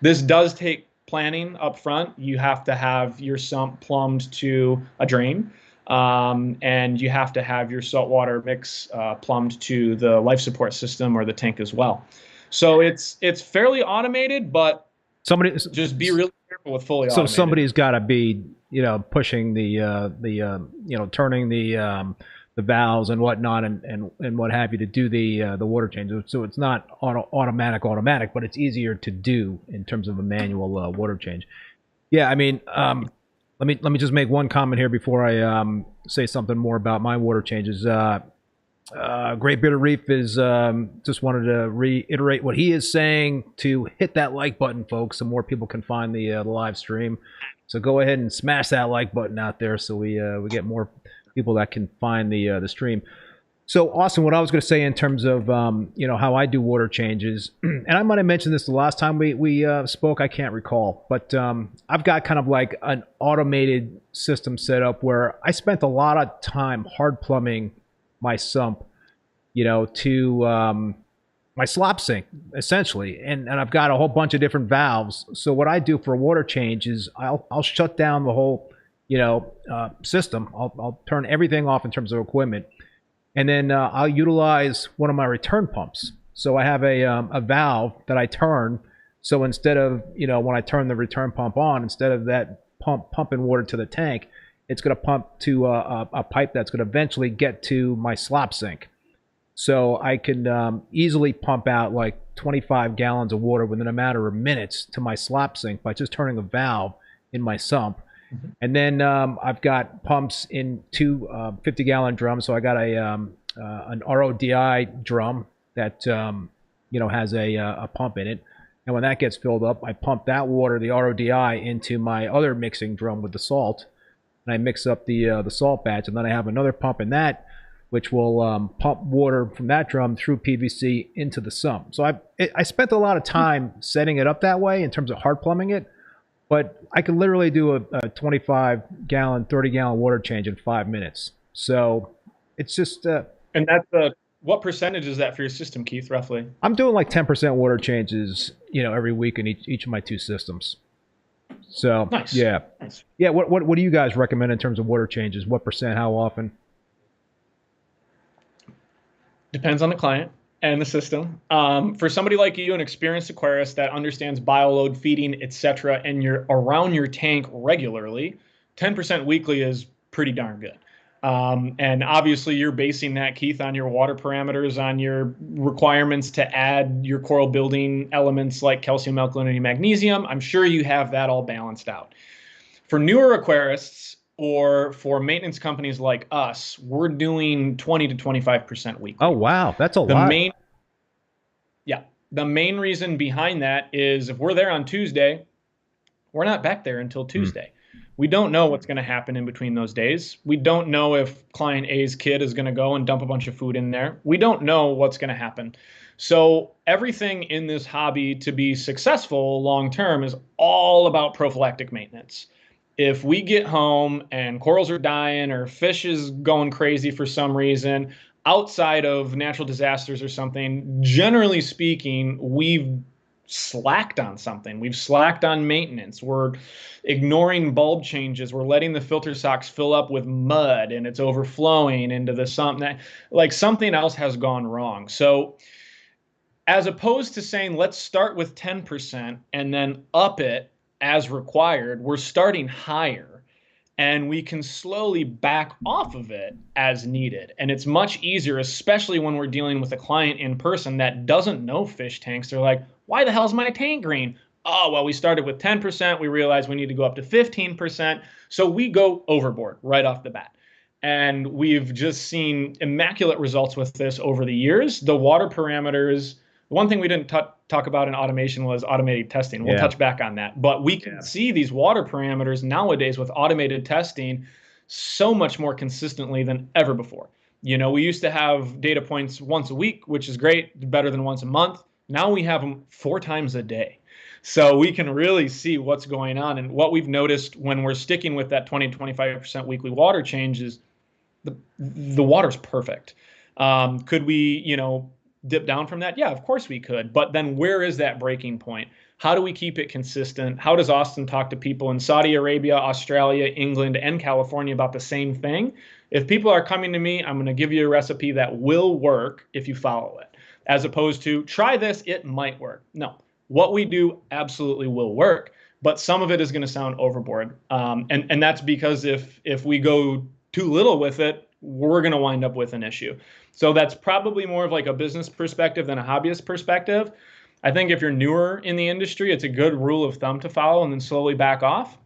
[SPEAKER 3] This does take planning up front. You have to have your sump plumbed to a drain. And you have to have your saltwater mix plumbed to the life support system or the tank as well. So it's fairly automated, but just be really careful with fully automated.
[SPEAKER 2] So somebody's got to be, pushing the turning the valves and whatnot and what have you to do the water change. So it's not automatic, but it's easier to do in terms of a manual water change. Yeah, I mean, let me just make one comment here before I say something more about my water changes. Great Bearded Reef is just wanted to reiterate what he is saying, to hit that like button, folks, so more people can find the live stream. So go ahead and smash that like button out there so we get more people that can find the stream. So, Austin, what I was going to say in terms of how I do water changes, and I might have mentioned this the last time we spoke, I can't recall, but I've got kind of like an automated system set up where I spent a lot of time hard plumbing my sump, to my slop sink, essentially, and I've got a whole bunch of different valves. So what I do for a water change is I'll shut down the whole system. I'll turn everything off in terms of equipment. And then I'll utilize one of my return pumps. So I have a valve that I turn. So instead of, when I turn the return pump on, instead of that pump pumping water to the tank, it's going to pump to a pipe that's going to eventually get to my slop sink. So I can easily pump out like 25 gallons of water within a matter of minutes to my slop sink by just turning a valve in my sump. And then I've got pumps in two 50-gallon drums. So I got an RODI drum that has a pump in it. And when that gets filled up, I pump that water, the RODI, into my other mixing drum with the salt. And I mix up the salt batch. And then I have another pump in that, which will pump water from that drum through PVC into the sump. So I spent a lot of time setting it up that way in terms of hard plumbing it. But I could literally do a 25-gallon, 30-gallon water change in 5 minutes. So it's just...
[SPEAKER 3] and that's what percentage is that for your system, Keith, roughly?
[SPEAKER 2] I'm doing like 10% water changes, every week in each of my two systems. So,
[SPEAKER 3] nice.
[SPEAKER 2] Yeah.
[SPEAKER 3] Nice.
[SPEAKER 2] Yeah, what do you guys recommend in terms of water changes? What percent, how often?
[SPEAKER 3] Depends on the client and the system. For somebody like you, an experienced aquarist that understands bioload, feeding, etc., and you're around your tank regularly, 10% weekly is pretty darn good. And obviously you're basing that, Keith, on your water parameters, on your requirements to add your coral building elements like calcium, alkalinity, magnesium. I'm sure you have that all balanced out. For newer aquarists or for maintenance companies like us, we're doing 20 to 25% weekly.
[SPEAKER 2] Oh, wow. That's a lot.
[SPEAKER 3] The main reason behind that is if we're there on Tuesday, we're not back there until Tuesday. We don't know what's going to happen in between those days. We don't know if client A's kid is going to go and dump a bunch of food in there. We don't know what's going to happen. So everything in this hobby to be successful long-term is all about prophylactic maintenance. If we get home and corals are dying or fish is going crazy for some reason, outside of natural disasters or something, generally speaking, we've slacked on something. We've slacked on maintenance. We're ignoring bulb changes. We're letting the filter socks fill up with mud and it's overflowing into the something, like something else has gone wrong. So as opposed to saying, let's start with 10% and then up it as required, we're starting higher and we can slowly back off of it as needed. And it's much easier, especially when we're dealing with a client in person that doesn't know fish tanks. They're like, why the hell is my tank green? Oh, well, we started with 10%. We realized we need to go up to 15%. So we go overboard right off the bat. And we've just seen immaculate results with this over the years. The water parameters, one thing we didn't talk about in automation was automated testing. We'll touch back on that. But we can see these water parameters nowadays with automated testing so much more consistently than ever before. You know, we used to have data points once a week, which is great, better than once a month. Now we have them 4 times a day. So we can really see what's going on. And what we've noticed when we're sticking with that 20-25% weekly water change is the water's perfect. Could we, you know, dip down from that? Yeah, of course we could. But then where is that breaking point? How do we keep it consistent? How does Austin talk to people in Saudi Arabia, Australia, England, and California about the same thing? If people are coming to me, I'm going to give you a recipe that will work if you follow it, as opposed to try this, it might work. No, what we do absolutely will work, but some of it is going to sound overboard. And that's because if we go too little with it, we're going to wind up with an issue. So that's probably more of like a business perspective than a hobbyist perspective. I think if you're newer in the industry, it's a good rule of thumb to follow and then slowly back off,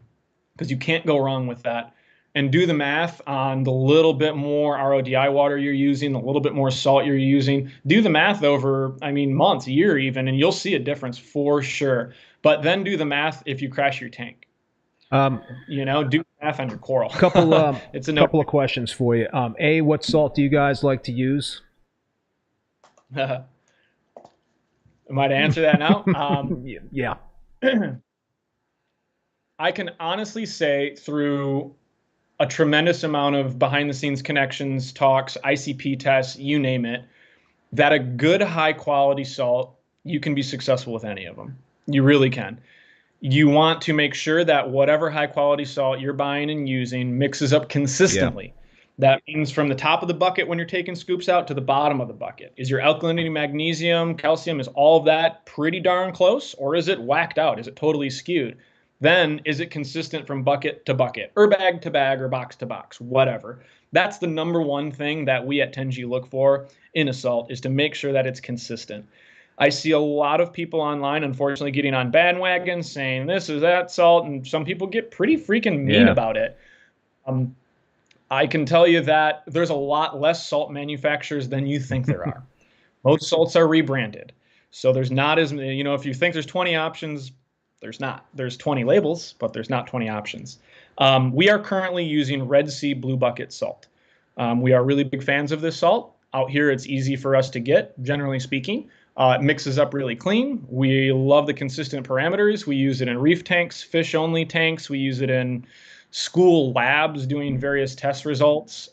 [SPEAKER 3] because you can't go wrong with that. And do the math on the little bit more RODI water you're using, the little bit more salt you're using. Do the math over, I mean, months, a year even, and you'll see a difference for sure. But then do the math if you crash your tank. You know, do math on your coral.
[SPEAKER 2] It's a couple of questions for you. A, what salt do you guys like to use?
[SPEAKER 3] Am I to answer that now?
[SPEAKER 2] Yeah.
[SPEAKER 3] I can honestly say through a tremendous amount of behind the scenes connections, talks, ICP tests, you name it, that a good high quality salt, you can be successful with any of them. You really can. You want to make sure that whatever high quality salt you're buying and using mixes up consistently. Yeah. That means from the top of the bucket when you're taking scoops out to the bottom of the bucket. Is your alkalinity, magnesium, calcium, is all of that pretty darn close? Or is it whacked out? Is it totally skewed? Then is it consistent from bucket to bucket, or bag to bag, or box to box, whatever? That's the number one thing that we at Tenji look for in a salt, is to make sure that it's consistent. I see a lot of people online, unfortunately, getting on bandwagons saying this is that salt, and some people get pretty freaking mean about it. I can tell you that there's a lot less salt manufacturers than you think there are. Most salts are rebranded. So there's not as many, you know, if you think there's 20 options, there's not. There's 20 labels, but there's not 20 options. We are currently using Red Sea Blue Bucket salt. We are really big fans of this salt. Out here, it's easy for us to get, generally speaking. It mixes up really clean. We love the consistent parameters. We use it in reef tanks, fish-only tanks. We use it in school labs doing various test results.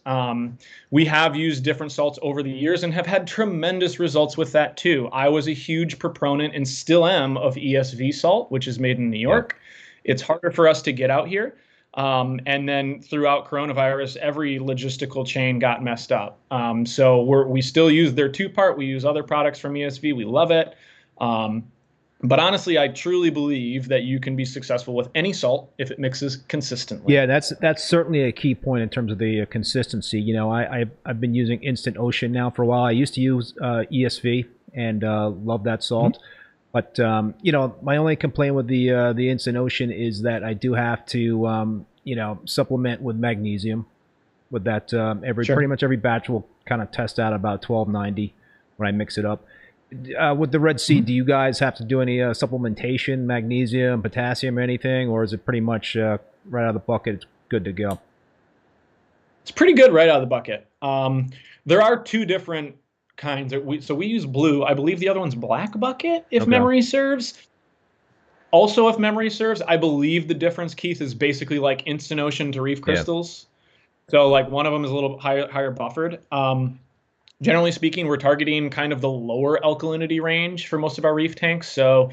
[SPEAKER 3] We have used different salts over the years and have had tremendous results with that too. I was a huge proponent and still am of ESV salt, which is made in New York. It's harder for us to get out here. And then throughout coronavirus, every logistical chain got messed up. So we still use their 2-part. We use other products from ESV. We love it. But honestly, I truly believe that you can be successful with any salt if it mixes consistently.
[SPEAKER 2] Yeah, that's certainly a key point in terms of the consistency. You know, I've been using Instant Ocean now for a while. I used to use ESV and love that salt. But you know, my only complaint with the Instant Ocean is that I do have to you know, supplement with magnesium. With that, pretty much every batch will kind of test out about 1290 when I mix it up. With the Red Sea, do you guys have to do any supplementation, magnesium, potassium, or anything, or is it pretty much right out of the bucket? It's good to go.
[SPEAKER 3] It's pretty good right out of the bucket. There are 2 different kinds. So we use blue. I believe the other one's black bucket, if memory serves. Also, if memory serves, I believe the difference, Keith, is basically like Instant Ocean to Reef crystals. So like one of them is a little higher buffered. Generally speaking, we're targeting kind of the lower alkalinity range for most of our reef tanks. So,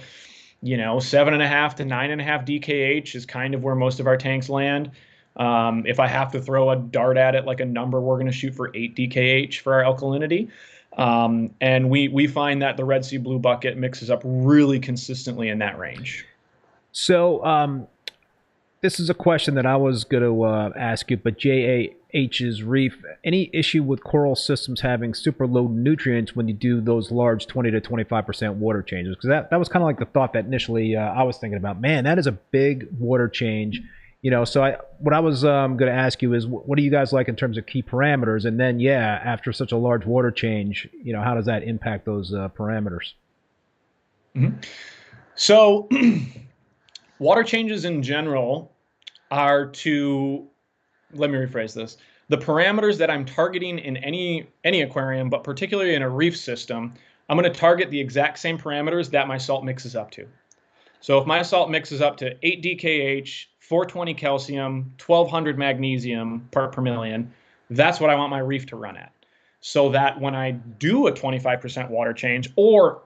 [SPEAKER 3] 7.5 to 9.5 DKH is kind of where most of our tanks land. If I have to throw a dart at it like a number, we're going to shoot for 8 DKH for our alkalinity. And we find that the Red Sea Blue Bucket mixes up really consistently in that range.
[SPEAKER 2] So this is a question that I was going to ask you, but JAH's Reef, any issue with coral systems having super low nutrients when you do those large 20 to 25% water changes? Because that was kind of like the thought that initially I was thinking about. Man, that is a big water change. So what I was going to ask you is, what do you guys like in terms of key parameters? And then, yeah, after such a large water change, how does that impact those parameters?
[SPEAKER 3] Mm-hmm. So water changes in general are let me rephrase this. The parameters that I'm targeting in any aquarium, but particularly in a reef system, I'm going to target the exact same parameters that my salt mixes up to. So if my salt mixes up to 8 DKH, 420 calcium, 1200 magnesium part per million, that's what I want my reef to run at. So that when I do a 25% water change, or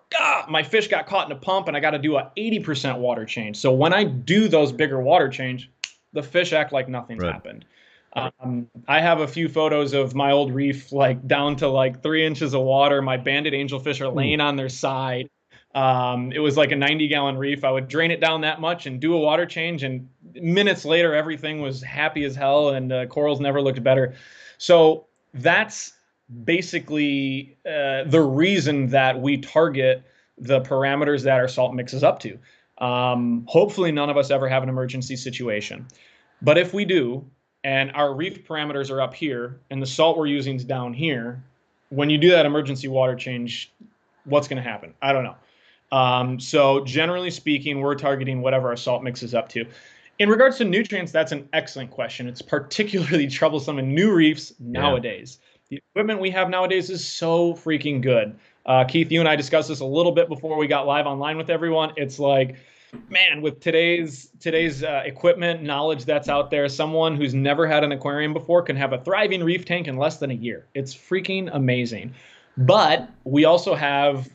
[SPEAKER 3] my fish got caught in a pump and I got to do a 80% water change. So when I do those bigger water change, the fish act like nothing's happened. I have a few photos of my old reef, like down to like 3 inches of water. My banded angelfish are laying on their side. It was like a 90-gallon reef. I would drain it down that much and do a water change, and minutes later, everything was happy as hell, and corals never looked better. So that's basically the reason that we target the parameters that our salt mixes up to. Hopefully, none of us ever have an emergency situation. But if we do, and our reef parameters are up here, and the salt we're using is down here, when you do that emergency water change, what's going to happen? I don't know. So generally speaking, we're targeting whatever our salt mix is up to. In regards to nutrients, that's an excellent question. It's particularly troublesome in new reefs nowadays. The equipment we have nowadays is so freaking good. Keith, you and I discussed this a little bit before we got live online with everyone. It's like, man, with today's equipment knowledge that's out there, someone who's never had an aquarium before can have a thriving reef tank in less than a year. It's freaking amazing. But we also have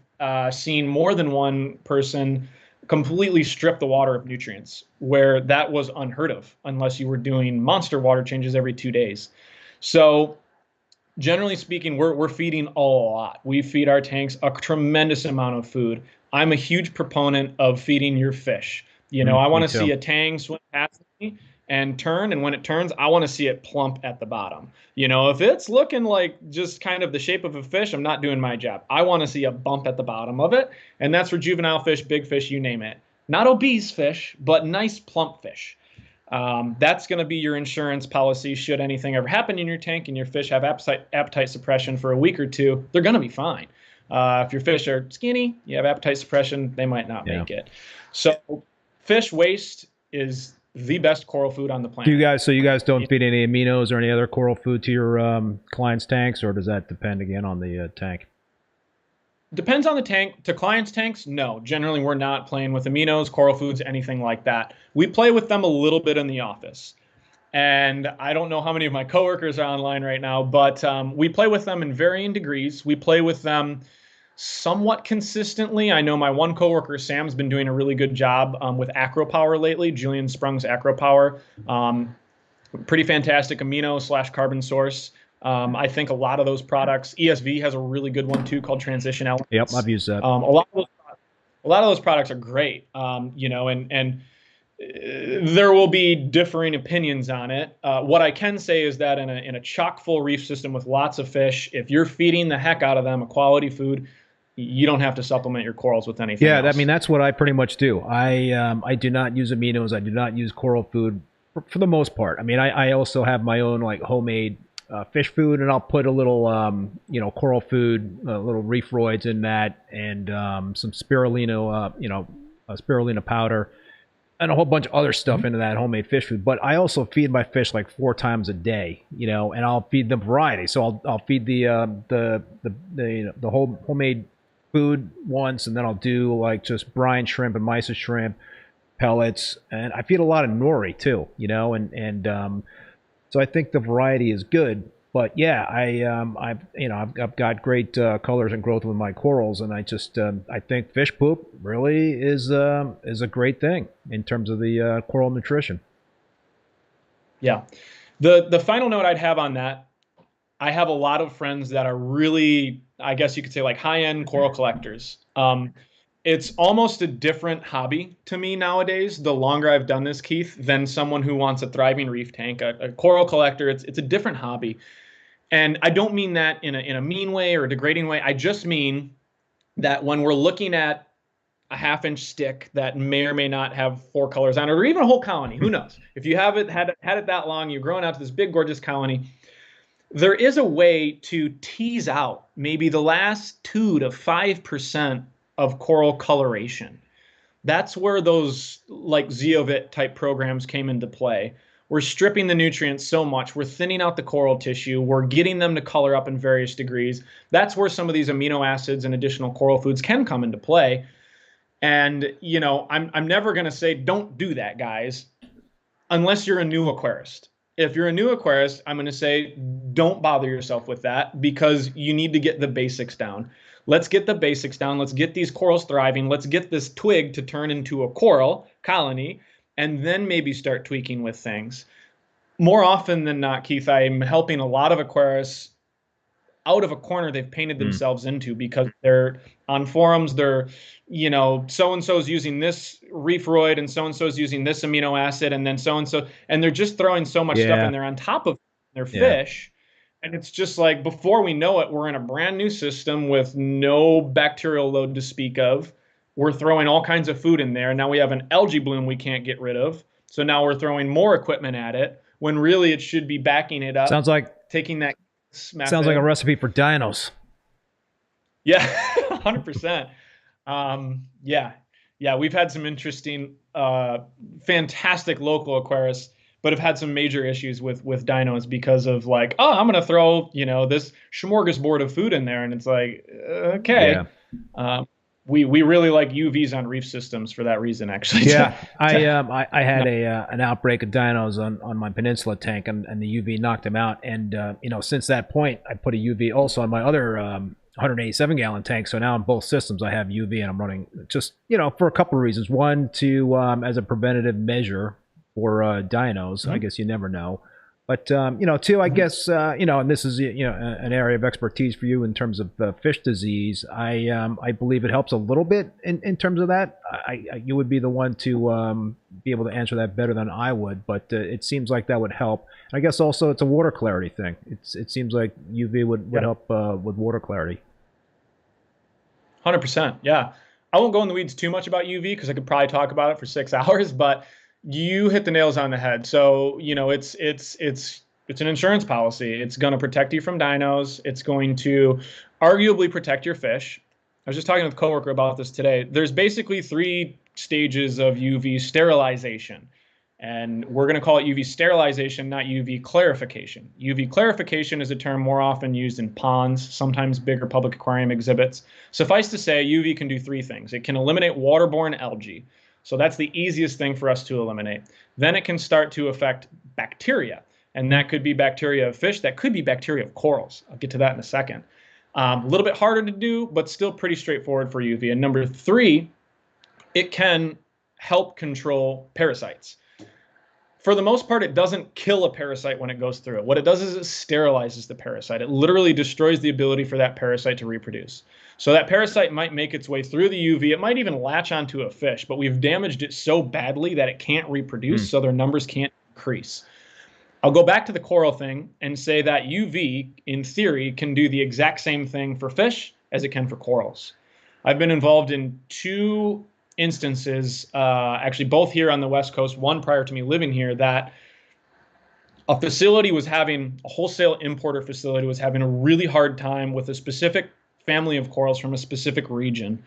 [SPEAKER 3] seen more than one person completely strip the water of nutrients, where that was unheard of unless you were doing monster water changes every 2 days. So generally speaking, we're feeding a lot. We feed our tanks a tremendous amount of food. I'm a huge proponent of feeding your fish. I want to see a tang swim past me and turn, and when it turns, I want to see it plump at the bottom. If it's looking like just kind of the shape of a fish, I'm not doing my job. I want to see a bump at the bottom of it, and that's for juvenile fish, big fish, you name it. Not obese fish, but nice plump fish. That's going to be your insurance policy should anything ever happen in your tank and your fish have appetite suppression for a week or two. They're going to be fine. If your fish are skinny, you have appetite suppression, they might not make it. So fish waste is the best coral food on the planet.
[SPEAKER 2] You guys don't feed any aminos or any other coral food to your clients' tanks, or does that depend again on the tank?
[SPEAKER 3] Depends on the tank. To clients' tanks, no. Generally, we're not playing with aminos, coral foods, anything like that. We play with them a little bit in the office. And I don't know how many of my coworkers are online right now, but we play with them in varying degrees. We play with them somewhat consistently. I know my one coworker, Sam's been doing a really good job with AcroPower lately, Julian Sprung's AcroPower. Pretty fantastic amino/carbon source. I think a lot of those products, ESV has a really good one too called Transition Elements.
[SPEAKER 2] Yep, I've used that.
[SPEAKER 3] A lot of those products are great, and there will be differing opinions on it. What I can say is that in a chock full reef system with lots of fish, if you're feeding the heck out of them a quality food, you don't have to supplement your corals with anything else.
[SPEAKER 2] I mean, that's what I pretty much do. I do not use aminos. I do not use coral food for the most part. I mean, I also have my own like homemade fish food, and I'll put a little coral food, little reef roids in that, and some spirulina, spirulina powder, and a whole bunch of other stuff into that homemade fish food. But I also feed my fish like 4 times a day, and I'll feed them variety. So I'll feed the whole homemade food once, and then I'll do like just brine shrimp and mysis shrimp pellets, and I feed a lot of nori too, and so I think the variety is good. But yeah, I've got great colors and growth with my corals, and I think fish poop really is a great thing in terms of the coral nutrition.
[SPEAKER 3] Yeah. The final note I'd have on that, I have a lot of friends that are really, I guess you could say, like high-end coral collectors. It's almost a different hobby to me nowadays, the longer I've done this, Keith, than someone who wants a thriving reef tank. A coral collector, it's a different hobby. And I don't mean that in a mean way or a degrading way. I just mean that when we're looking at a half-inch stick that may or may not have 4 colors on it, or even a whole colony, who knows? If you have it had it that long, you're growing out to this big, gorgeous colony, there is a way to tease out maybe the last 2 to 5% of coral coloration. That's where those like Zeovit type programs came into play. We're stripping the nutrients so much, we're thinning out the coral tissue, we're getting them to color up in various degrees. That's where some of these amino acids and additional coral foods can come into play. And, you know, I'm never going to say don't do that, guys, unless you're a new aquarist. If you're a new aquarist, I'm going to say don't bother yourself with that, because you need to get the basics down. Let's get the basics down. Let's get these corals thriving. Let's get this twig to turn into a coral colony, and then maybe start tweaking with things. More often than not, Keith, I'm helping a lot of aquarists out of a corner they've painted themselves into, because they're on forums, they're, you know, so-and-so's using this reefroid and so-and-so's using this amino acid, and then so-and-so, and they're just throwing so much stuff in there on top of their fish. And it's just like, before we know it, we're in a brand new system with no bacterial load to speak of. We're throwing all kinds of food in there. Now we have an algae bloom we can't get rid of. So now we're throwing more equipment at it, when really it should be backing it up.
[SPEAKER 2] Sounds like
[SPEAKER 3] taking that.
[SPEAKER 2] Sounds like a recipe for dinos.
[SPEAKER 3] Yeah, 100%. Yeah, we've had some interesting, fantastic local aquarists, but have had some major issues with dinos because of like, oh, I'm going to throw, you know, this smorgasbord of food in there. And it's like, okay. Yeah. We really like UVs on reef systems for that reason, actually.
[SPEAKER 2] Yeah, I had an outbreak of dinos on my peninsula tank, and the UV knocked them out. And you know, since that point, I put a UV also on my other 187 gallon tank. So now on both systems, I have UV, and I'm running just, you know, for a couple of reasons. One, to as a preventative measure for dinos. I guess you never know. But, you know, two, I guess, you know, and this is, you know, an area of expertise for you in terms of fish disease. I believe it helps a little bit in terms of that. You would be the one to be able to answer that better than I would, but it seems like that would help. I guess also it's a water clarity thing. It seems like UV would help with water clarity.
[SPEAKER 3] 100%. Yeah. I won't go in the weeds too much about UV because I could probably talk about it for 6 hours, but you hit the nails on the head. So, you know, it's an insurance policy. It's going to protect you from dinos. It's going to arguably protect your fish. I was just talking with a coworker about this today. There's basically 3 stages of UV sterilization, and we're going to call it UV sterilization, not UV clarification. UV clarification is a term more often used in ponds, sometimes bigger public aquarium exhibits. Suffice to say, UV can do 3 things. It can eliminate waterborne algae. So that's the easiest thing for us to eliminate. Then it can start to affect bacteria, and that could be bacteria of fish. That could be bacteria of corals. I'll get to that in a second. A little bit harder to do, but still pretty straightforward for UV. And number 3, it can help control parasites. For the most part, it doesn't kill a parasite when it goes through it. What it does is it sterilizes the parasite. It literally destroys the ability for that parasite to reproduce. So that parasite might make its way through the UV. It might even latch onto a fish, but we've damaged it so badly that it can't reproduce, so their numbers can't increase. I'll go back to the coral thing and say that UV, in theory, can do the exact same thing for fish as it can for corals. I've been involved in 2 instances, actually both here on the West Coast, one prior to me living here, that a facility was having, a wholesale importer facility was having a really hard time with a specific family of corals from a specific region.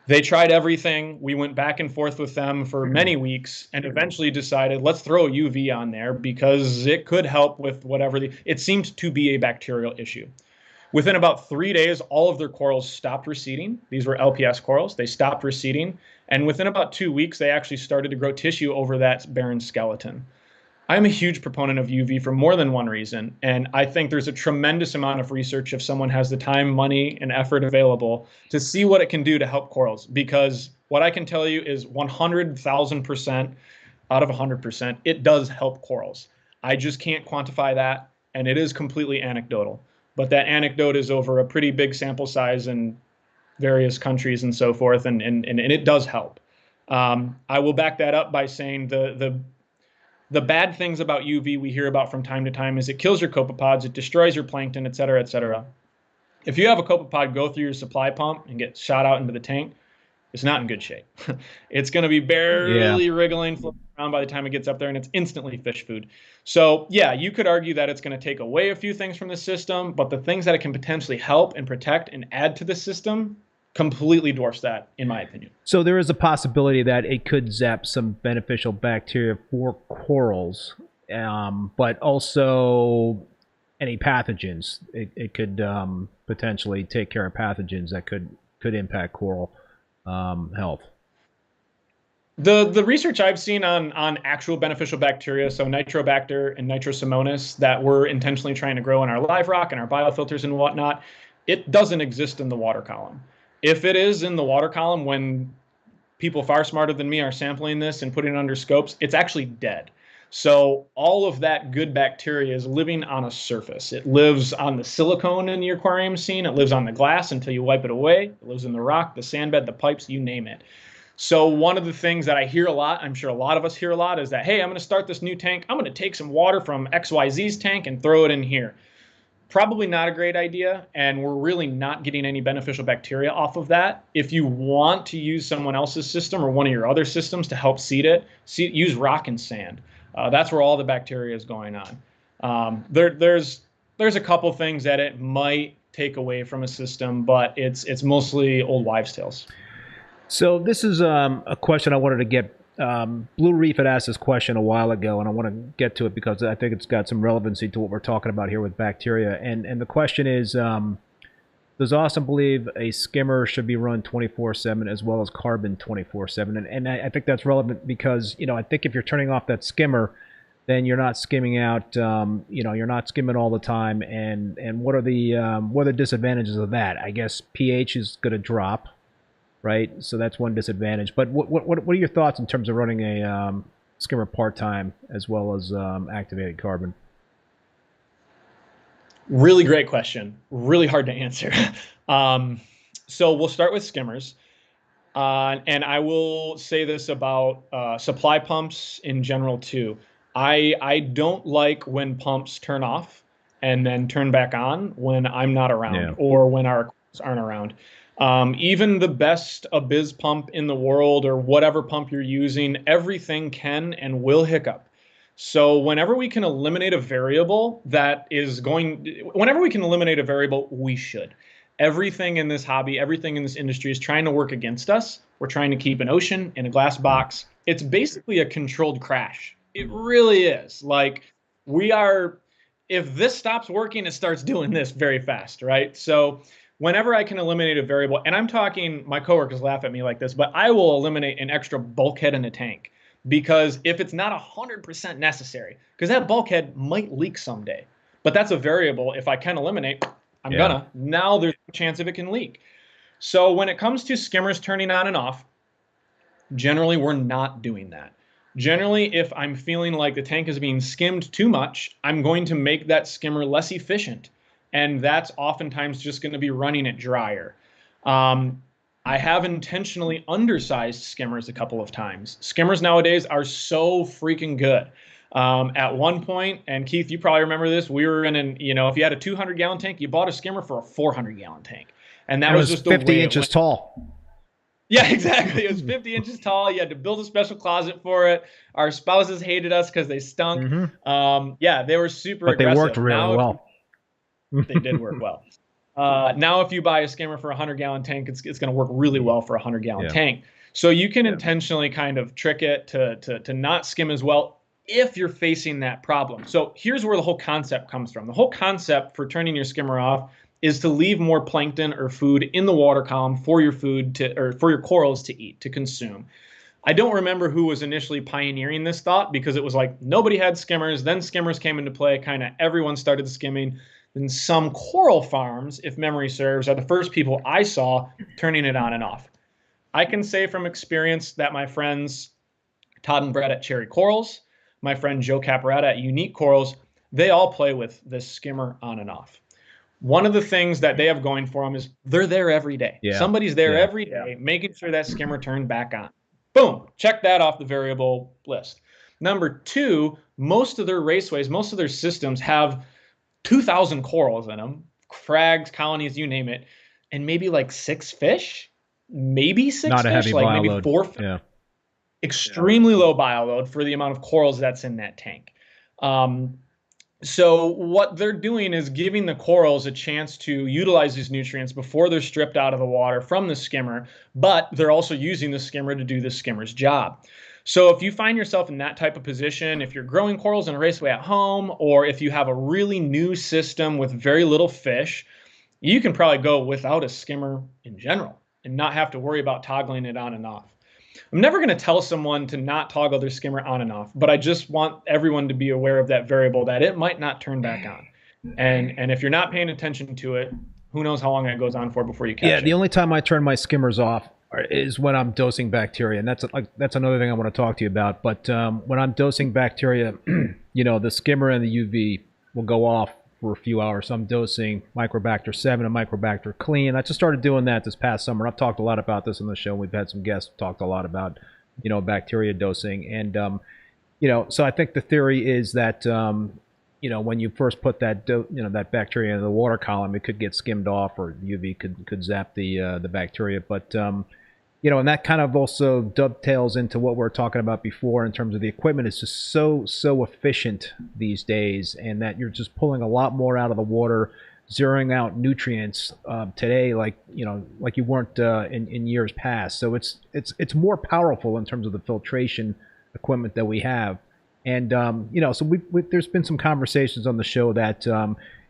[SPEAKER 3] They tried everything. We went back and forth with them for many weeks and eventually decided, let's throw UV on there because it could help with whatever. It seemed to be a bacterial issue. Within about 3 days, all of their corals stopped receding. These were LPS corals. They stopped receding. And within about 2 weeks, they actually started to grow tissue over that barren skeleton. I'm a huge proponent of UV for more than one reason. And I think there's a tremendous amount of research if someone has the time, money, and effort available to see what it can do to help corals. Because what I can tell you is 100,000% out of 100%, it does help corals. I just can't quantify that. And it is completely anecdotal. But that anecdote is over a pretty big sample size in various countries and so forth. And it does help. I will back that up by saying the bad things about UV we hear about from time to time is it kills your copepods, it destroys your plankton, et cetera, et cetera. If you have a copepod go through your supply pump and get shot out into the tank, it's not in good shape. It's going to be barely wriggling, floating around by the time it gets up there, and it's instantly fish food. So yeah, you could argue that it's going to take away a few things from the system, but the things that it can potentially help and protect and add to the system completely dwarfs that, in my opinion.
[SPEAKER 2] So there is a possibility that it could zap some beneficial bacteria for corals, but also any pathogens. It could potentially take care of pathogens that could impact coral health.
[SPEAKER 3] The research I've seen on actual beneficial bacteria, so Nitrobacter and Nitrosomonas, that we're intentionally trying to grow in our live rock and our biofilters and whatnot, it doesn't exist in the water column. If it is in the water column, when people far smarter than me are sampling this and putting it under scopes, it's actually dead. So all of that good bacteria is living on a surface. It lives on the silicone in your aquarium scene. It lives on the glass until you wipe it away. It lives in the rock, the sandbed, the pipes, you name it. So one of the things that I hear a lot, I'm sure a lot of us hear a lot, is that, hey, I'm going to start this new tank. I'm going to take some water from XYZ's tank and throw it in here. Probably not a great idea, and we're really not getting any beneficial bacteria off of that. If you want to use someone else's system or one of your other systems to help seed it, use rock and sand. That's where all the bacteria is going on. There's a couple things that it might take away from a system, but it's mostly old wives' tales.
[SPEAKER 2] So this is a question I wanted to get. Blue Reef had asked this question a while ago, and I want to get to it because I think it's got some relevancy to what we're talking about here with bacteria. And the question is, does Austin believe a skimmer should be run 24/7 as well as carbon 24/7? And I think that's relevant because, you know, I think if you're turning off that skimmer, then you're not skimming out, you know, you're not skimming all the time. And what are the disadvantages of that? I guess pH is going to drop. Right, so that's one disadvantage. But what are your thoughts in terms of running a skimmer part-time as well as activated carbon?
[SPEAKER 3] Really great question. Really hard to answer. So we'll start with skimmers. And I will say this about supply pumps in general too. I don't like when pumps turn off and then turn back on when I'm not around or when our equipment aren't around. Even the best Abyss pump in the world or whatever pump you're using, everything can and will hiccup. So whenever we can eliminate a variable whenever we can eliminate a variable, we should. Everything in this hobby, everything in this industry is trying to work against us. We're trying to keep an ocean in a glass box. It's basically a controlled crash. It really is. Like if this stops working, it starts doing this very fast, right? So whenever I can eliminate a variable, and I'm talking, my coworkers laugh at me like this, but I will eliminate an extra bulkhead in a tank because if it's not 100% necessary, because that bulkhead might leak someday, but that's a variable. If I can eliminate, now there's a chance if it can leak. So when it comes to skimmers turning on and off, generally we're not doing that. Generally, if I'm feeling like the tank is being skimmed too much, I'm going to make that skimmer less efficient. And that's oftentimes just going to be running it drier. I have intentionally undersized skimmers a couple of times. Skimmers nowadays are so freaking good. At one point, and Keith, you probably remember this, we were in if you had a 200-gallon tank, you bought a skimmer for a 400-gallon tank. And that was just
[SPEAKER 2] 50 inches tall.
[SPEAKER 3] Yeah, exactly. It was 50 inches tall. You had to build a special closet for it. Our spouses hated us because they stunk. Mm-hmm. They were super aggressive.
[SPEAKER 2] But they worked really well.
[SPEAKER 3] They did work well. Now, if you buy a skimmer for a 100-gallon tank, it's going to work really well for a 100-gallon tank. So you can intentionally kind of trick it to not skim as well if you're facing that problem. So here's where the whole concept comes from. The whole concept for turning your skimmer off is to leave more plankton or food in the water column for your food or for your corals to eat, to consume. I don't remember who was initially pioneering this thought, because it was like nobody had skimmers. Then skimmers came into play. Kind of everyone started skimming. Then some coral farms, if memory serves, are the first people I saw turning it on and off. I can say from experience that my friends Todd and Brett at Cherry Corals, my friend Joe Caparata at Unique Corals, they all play with this skimmer on and off. One of the things that they have going for them is they're there every day.
[SPEAKER 2] Yeah.
[SPEAKER 3] Somebody's there
[SPEAKER 2] Yeah.
[SPEAKER 3] every day making sure that skimmer turned back on. Boom, check that off the variable list. Number two, most of their raceways, most of their systems have 2,000 corals in them, frags, colonies, you name it, and maybe like 6 fish, maybe 6
[SPEAKER 2] Not a
[SPEAKER 3] fish,
[SPEAKER 2] heavy
[SPEAKER 3] like
[SPEAKER 2] bio
[SPEAKER 3] maybe
[SPEAKER 2] load.
[SPEAKER 3] 4 fish.
[SPEAKER 2] Yeah.
[SPEAKER 3] Extremely low bio load for the amount of corals that's in that tank. So what they're doing is giving the corals a chance to utilize these nutrients before they're stripped out of the water from the skimmer, but they're also using the skimmer to do the skimmer's job. So if you find yourself in that type of position, if you're growing corals in a raceway at home, or if you have a really new system with very little fish, you can probably go without a skimmer in general and not have to worry about toggling it on and off. I'm never going to tell someone to not toggle their skimmer on and off, but I just want everyone to be aware of that variable, that it might not turn back on. And if you're not paying attention to it, who knows how long it goes on for before you catch it.
[SPEAKER 2] Yeah, the only time I turn my skimmers off is when I'm dosing bacteria, and that's another thing I want to talk to you about. But when I'm dosing bacteria, you know, the skimmer and the UV will go off for a few hours. So I'm dosing Microbacter 7 and Microbacter Clean. I just started doing that this past summer. I've talked a lot about this on the show. We've had some guests talked a lot about, you know, bacteria dosing. And, you know, so I think the theory is that, you know, when you first put that, that bacteria into the water column, it could get skimmed off, or UV could zap the bacteria. But, you know, and that kind of also dovetails into what we were talking about before in terms of the equipment. It's just so efficient these days, and that you're just pulling a lot more out of the water, zeroing out nutrients today, like, you know, like you weren't in years past. So it's more powerful in terms of the filtration equipment that we have. And you know, so there's been some conversations on the show that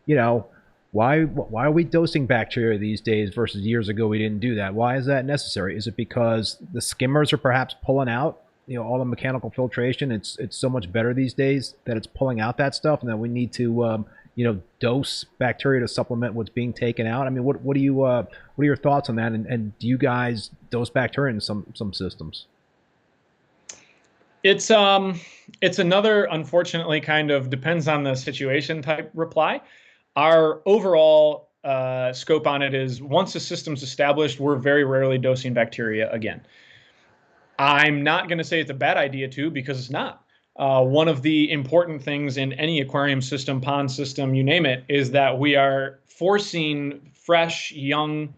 [SPEAKER 2] you know, why are we dosing bacteria these days versus years ago we didn't do that? Why is that necessary? Is it because the skimmers are perhaps pulling out, you know, all the mechanical filtration? It's so much better these days that it's pulling out that stuff, and that we need to you know, dose bacteria to supplement what's being taken out? I mean, what are your thoughts on that? And do you guys dose bacteria in some systems?
[SPEAKER 3] It's another, unfortunately, kind of depends on the situation type reply. Our overall scope on it is, once the system's established, we're very rarely dosing bacteria again. I'm not going to say it's a bad idea to, because it's not. One of the important things in any aquarium system, pond system, you name it, is that we are forcing fresh, young,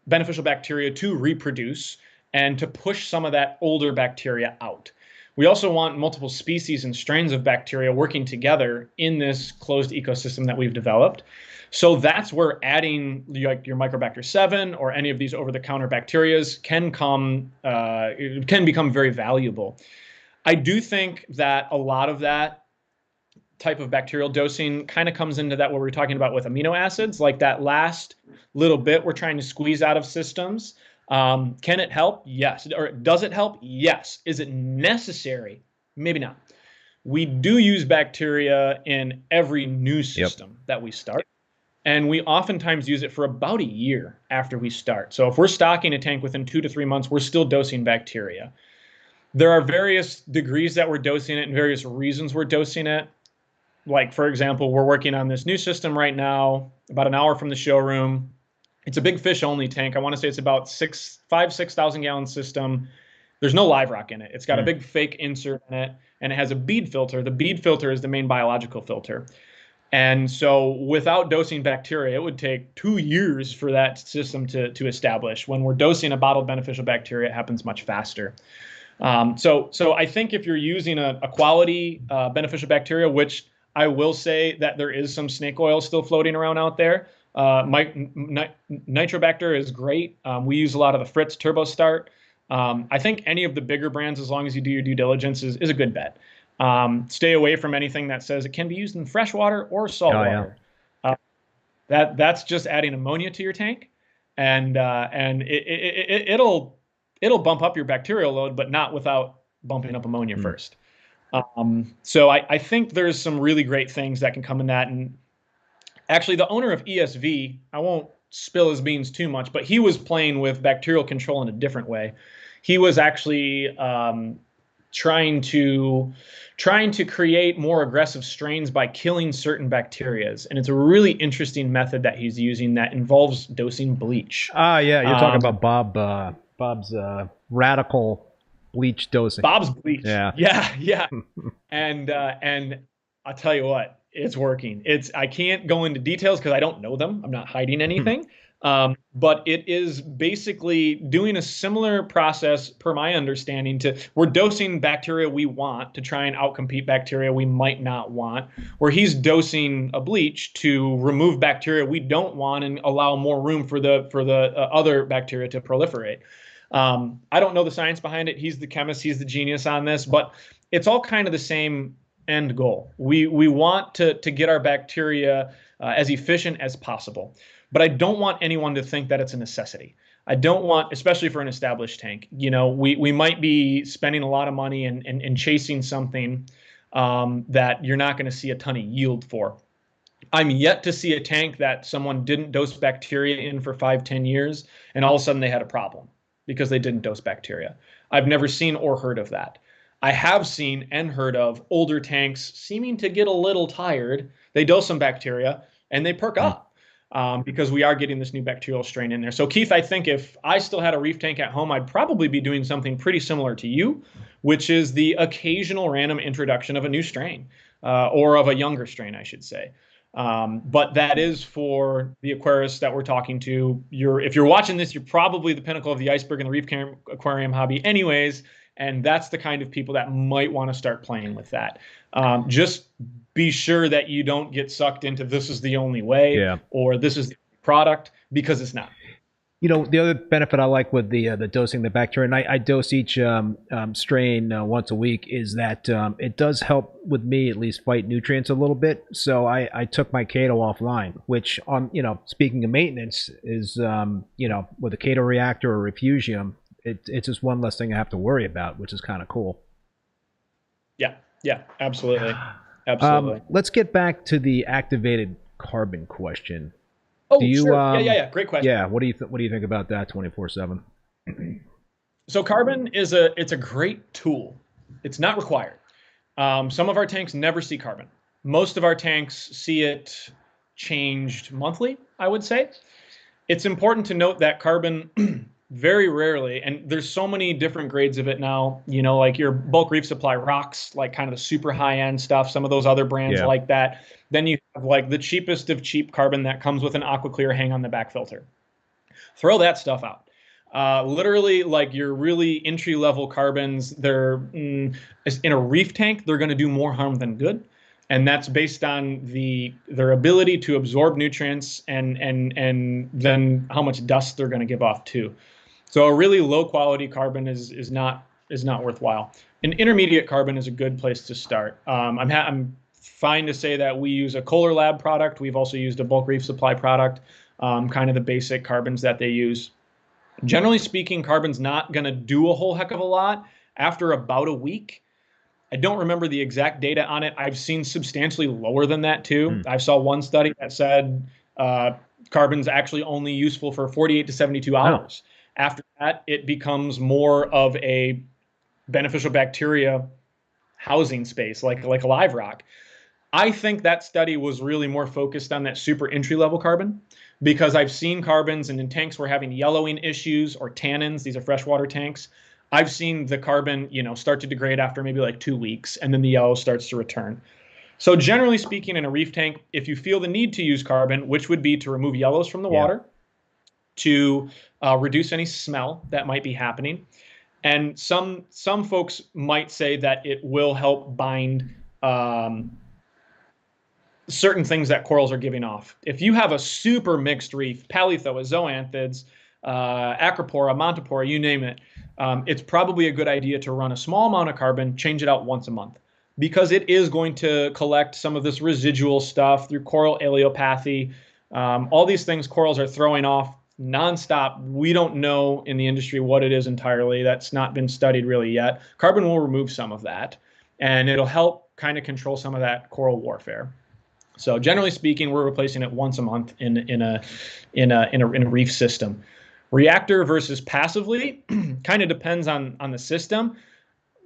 [SPEAKER 3] beneficial bacteria to reproduce and to push some of that older bacteria out. We also want multiple species and strains of bacteria working together in this closed ecosystem that we've developed. So that's where adding like your Microbacter 7 or any of these over-the-counter bacterias can become very valuable. I do think that a lot of that type of bacterial dosing kind of comes into that what we're talking about with amino acids, like that last little bit we're trying to squeeze out of systems. Can it help? Yes. Or does it help? Yes. Is it necessary? Maybe not. We do use bacteria in every new system that we start, and we oftentimes use it for about a year after we start. So if we're stocking a tank within 2 to 3 months, we're still dosing bacteria. There are various degrees that we're dosing it and various reasons we're dosing it. Like, for example, we're working on this new system right now, about an hour from the showroom. It's a big fish only tank. I want to say it's about 6,000 gallon system. There's no live rock in it. It's got a big fake insert in it, and it has a bead filter. The bead filter is the main biological filter. And so without dosing bacteria, it would take 2 years for that system to establish. When we're dosing a bottled beneficial bacteria, it happens much faster. So I think if you're using a quality beneficial bacteria, which I will say that there is some snake oil still floating around out there, Nitrobacter is great. We use a lot of the Fritz Turbo Start. I think any of the bigger brands, as long as you do your due diligence, is a good bet. Stay away from anything that says it can be used in fresh water or salt water. That's just adding ammonia to your tank, and it'll it'll bump up your bacterial load, but not without bumping up ammonia first. So I think there's some really great things that can come in that. And actually, the owner of ESV, I won't spill his beans too much, but he was playing with bacterial control in a different way. He was actually trying to create more aggressive strains by killing certain bacterias. And it's a really interesting method that he's using that involves dosing bleach.
[SPEAKER 2] Ah, yeah, you're talking about Bob's radical bleach dosing.
[SPEAKER 3] Bob's bleach.
[SPEAKER 2] Yeah.
[SPEAKER 3] Yeah. And I'll tell you what, it's working. I can't go into details because I don't know them. I'm not hiding anything. But it is basically doing a similar process, per my understanding, we're dosing bacteria we want to try and outcompete bacteria we might not want, where he's dosing a bleach to remove bacteria we don't want and allow more room for the other bacteria to proliferate. I don't know the science behind it. He's the chemist. He's the genius on this, but it's all kind of the same end goal. We want to get our bacteria as efficient as possible. But I don't want anyone to think that it's a necessity. I don't want, especially for an established tank, we might be spending a lot of money and chasing something that you're not going to see a ton of yield for. I'm yet to see a tank that someone didn't dose bacteria in for 5-10 years, and all of a sudden they had a problem because they didn't dose bacteria. I've never seen or heard of that. I have seen and heard of older tanks seeming to get a little tired. They dose some bacteria and they perk up. Because we are getting this new bacterial strain in there. So Keith, I think if I still had a reef tank at home, I'd probably be doing something pretty similar to you, which is the occasional random introduction of a new strain, or of a younger strain, I should say. But that is for the aquarists that we're talking to. If you're watching this, you're probably the pinnacle of the iceberg in the reef aquarium hobby anyways, and that's the kind of people that might want to start playing with that. Just be sure that you don't get sucked into this is the only way, or this is the product, because it's not.
[SPEAKER 2] The other benefit I like with the dosing the bacteria, and I dose each strain once a week, is that it does help with me at least fight nutrients a little bit. So I took my Chaeto offline, which speaking of maintenance is with a Chaeto reactor or refugium, it's just one less thing I have to worry about, which is kind of cool.
[SPEAKER 3] Yeah, absolutely. Absolutely.
[SPEAKER 2] Let's get back to the activated carbon question.
[SPEAKER 3] Oh, sure. Yeah. Great question.
[SPEAKER 2] Yeah. What do you think about that 24/7?
[SPEAKER 3] So carbon it's a great tool. It's not required. Some of our tanks never see carbon. Most of our tanks see it changed monthly, I would say. It's important to note that carbon very rarely, and there's so many different grades of it now, like your bulk reef supply rocks, like kind of the super high end stuff, some of those other brands like that. Then you have like the cheapest of cheap carbon that comes with an AquaClear hang on the back filter. Throw that stuff out. Literally, like your really entry level carbons, they're in a reef tank, they're going to do more harm than good. And that's based on their ability to absorb nutrients and then how much dust they're going to give off too. So a really low quality carbon is not worthwhile. An intermediate carbon is a good place to start. I'm fine to say that we use a Kohler Lab product. We've also used a bulk reef supply product, kind of the basic carbons that they use. Generally speaking, carbon's not going to do a whole heck of a lot after about a week. I don't remember the exact data on it. I've seen substantially lower than that too. I saw one study that said carbon's actually only useful for 48 to 72 hours. After that, it becomes more of a beneficial bacteria housing space, like a live rock. I think that study was really more focused on that super entry-level carbon, because I've seen carbons and in tanks we're having yellowing issues or tannins. These are freshwater tanks. I've seen the carbon, start to degrade after maybe like 2 weeks, and then the yellow starts to return. So generally speaking, in a reef tank, if you feel the need to use carbon, which would be to remove yellows from the water, to reduce any smell that might be happening. And some folks might say that it will help bind certain things that corals are giving off. If you have a super mixed reef, palithoa, zoanthids, acropora, montipora, you name it, it's probably a good idea to run a small amount of carbon, change it out once a month, because it is going to collect some of this residual stuff through coral allelopathy. All these things corals are throwing off nonstop. We don't know in the industry what it is entirely. That's not been studied really yet. Carbon will remove some of that, and it'll help kind of control some of that coral warfare. So generally speaking, we're replacing it once a month in a reef system. Reactor versus passively kind of depends on the system.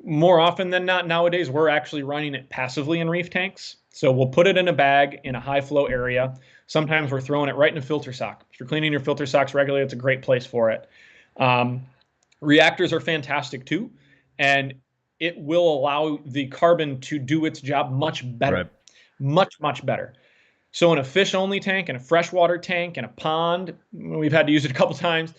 [SPEAKER 3] More often than not nowadays, we're actually running it passively in reef tanks. So we'll put it in a bag in a high flow area. Sometimes we're throwing it right in a filter sock. If you're cleaning your filter socks regularly, it's a great place for it. Reactors are fantastic too, and it will allow the carbon to do its job much better. Right. Much better. So in a fish-only tank, in a freshwater tank, in a pond, we've had to use it a couple times,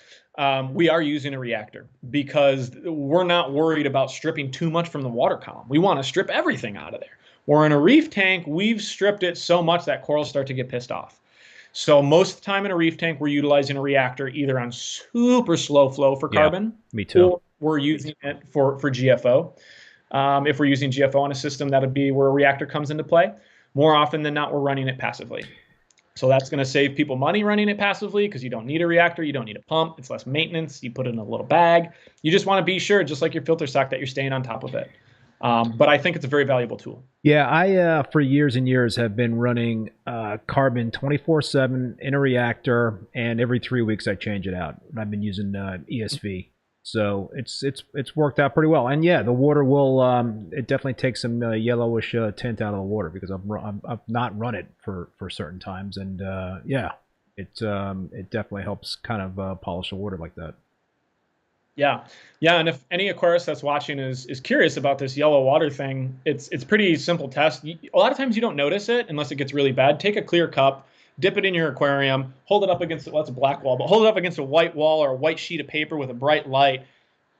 [SPEAKER 3] we are using a reactor because we're not worried about stripping too much from the water column. We want to strip everything out of there. Where in a reef tank, we've stripped it so much that corals start to get pissed off. So most of the time in a reef tank, we're utilizing a reactor either on super slow flow for carbon.
[SPEAKER 2] Me too.
[SPEAKER 3] Or we're using it for GFO. If we're using GFO on a system, that would be where a reactor comes into play. More often than not, we're running it passively. So that's going to save people money running it passively because you don't need a reactor, you don't need a pump, it's less maintenance, you put it in a little bag. You just want to be sure, just like your filter sock, that you're staying on top of it. But I think it's a very valuable tool.
[SPEAKER 2] Yeah, I for years and years have been running carbon 24/7 in a reactor, and every 3 weeks I change it out. I've been using ESV. So it's worked out pretty well, and yeah, the water will it definitely takes some yellowish tint out of the water because I've not run it for certain times, and yeah, it definitely helps kind of polish the water like that.
[SPEAKER 3] Yeah, and if any aquarist that's watching is curious about this yellow water thing, it's pretty simple test. A lot of times you don't notice it unless it gets really bad. Take a clear cup, dip it in your aquarium, hold it up against, well, it's a black wall, but hold it up against a white wall or a white sheet of paper with a bright light,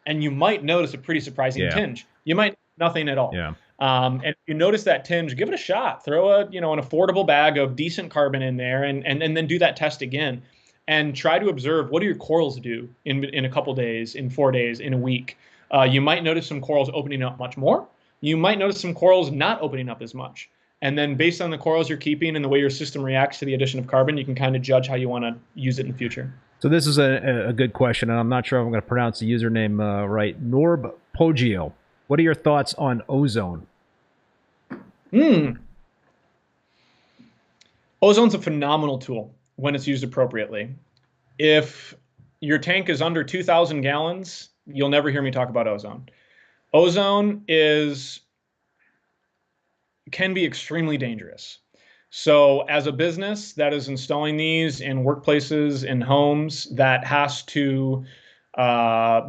[SPEAKER 3] and you might notice a pretty surprising tinge. You might nothing at all.
[SPEAKER 2] Yeah.
[SPEAKER 3] And if you notice that tinge, give it a shot. Throw an affordable bag of decent carbon in there, and then do that test again, and try to observe what do your corals do in a couple days, in 4 days, in a week. You might notice some corals opening up much more. You might notice some corals not opening up as much. And then based on the corals you're keeping and the way your system reacts to the addition of carbon, you can kind of judge how you want to use it in the future.
[SPEAKER 2] So this is a good question, and I'm not sure if I'm going to pronounce the username right. Norb Poggio, what are your thoughts on Ozone?
[SPEAKER 3] Ozone's a phenomenal tool when it's used appropriately. If your tank is under 2,000 gallons, you'll never hear me talk about ozone. Ozone can be extremely dangerous. So as a business that is installing these in workplaces, in homes, that has to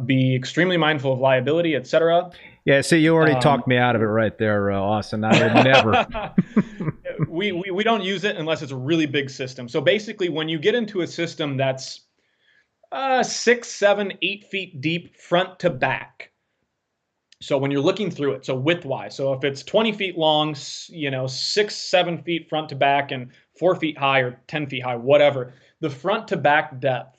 [SPEAKER 3] be extremely mindful of liability, etc.
[SPEAKER 2] Yeah, see, you already talked me out of it right there, Austin. I would never.
[SPEAKER 3] we don't use it unless it's a really big system. So basically, when you get into a system that's 6, 7, 8 feet deep front to back, so when you're looking through it, so width-wise, so if it's 20 feet long, 6, 7 feet front to back and 4 feet high or 10 feet high, whatever, the front to back depth,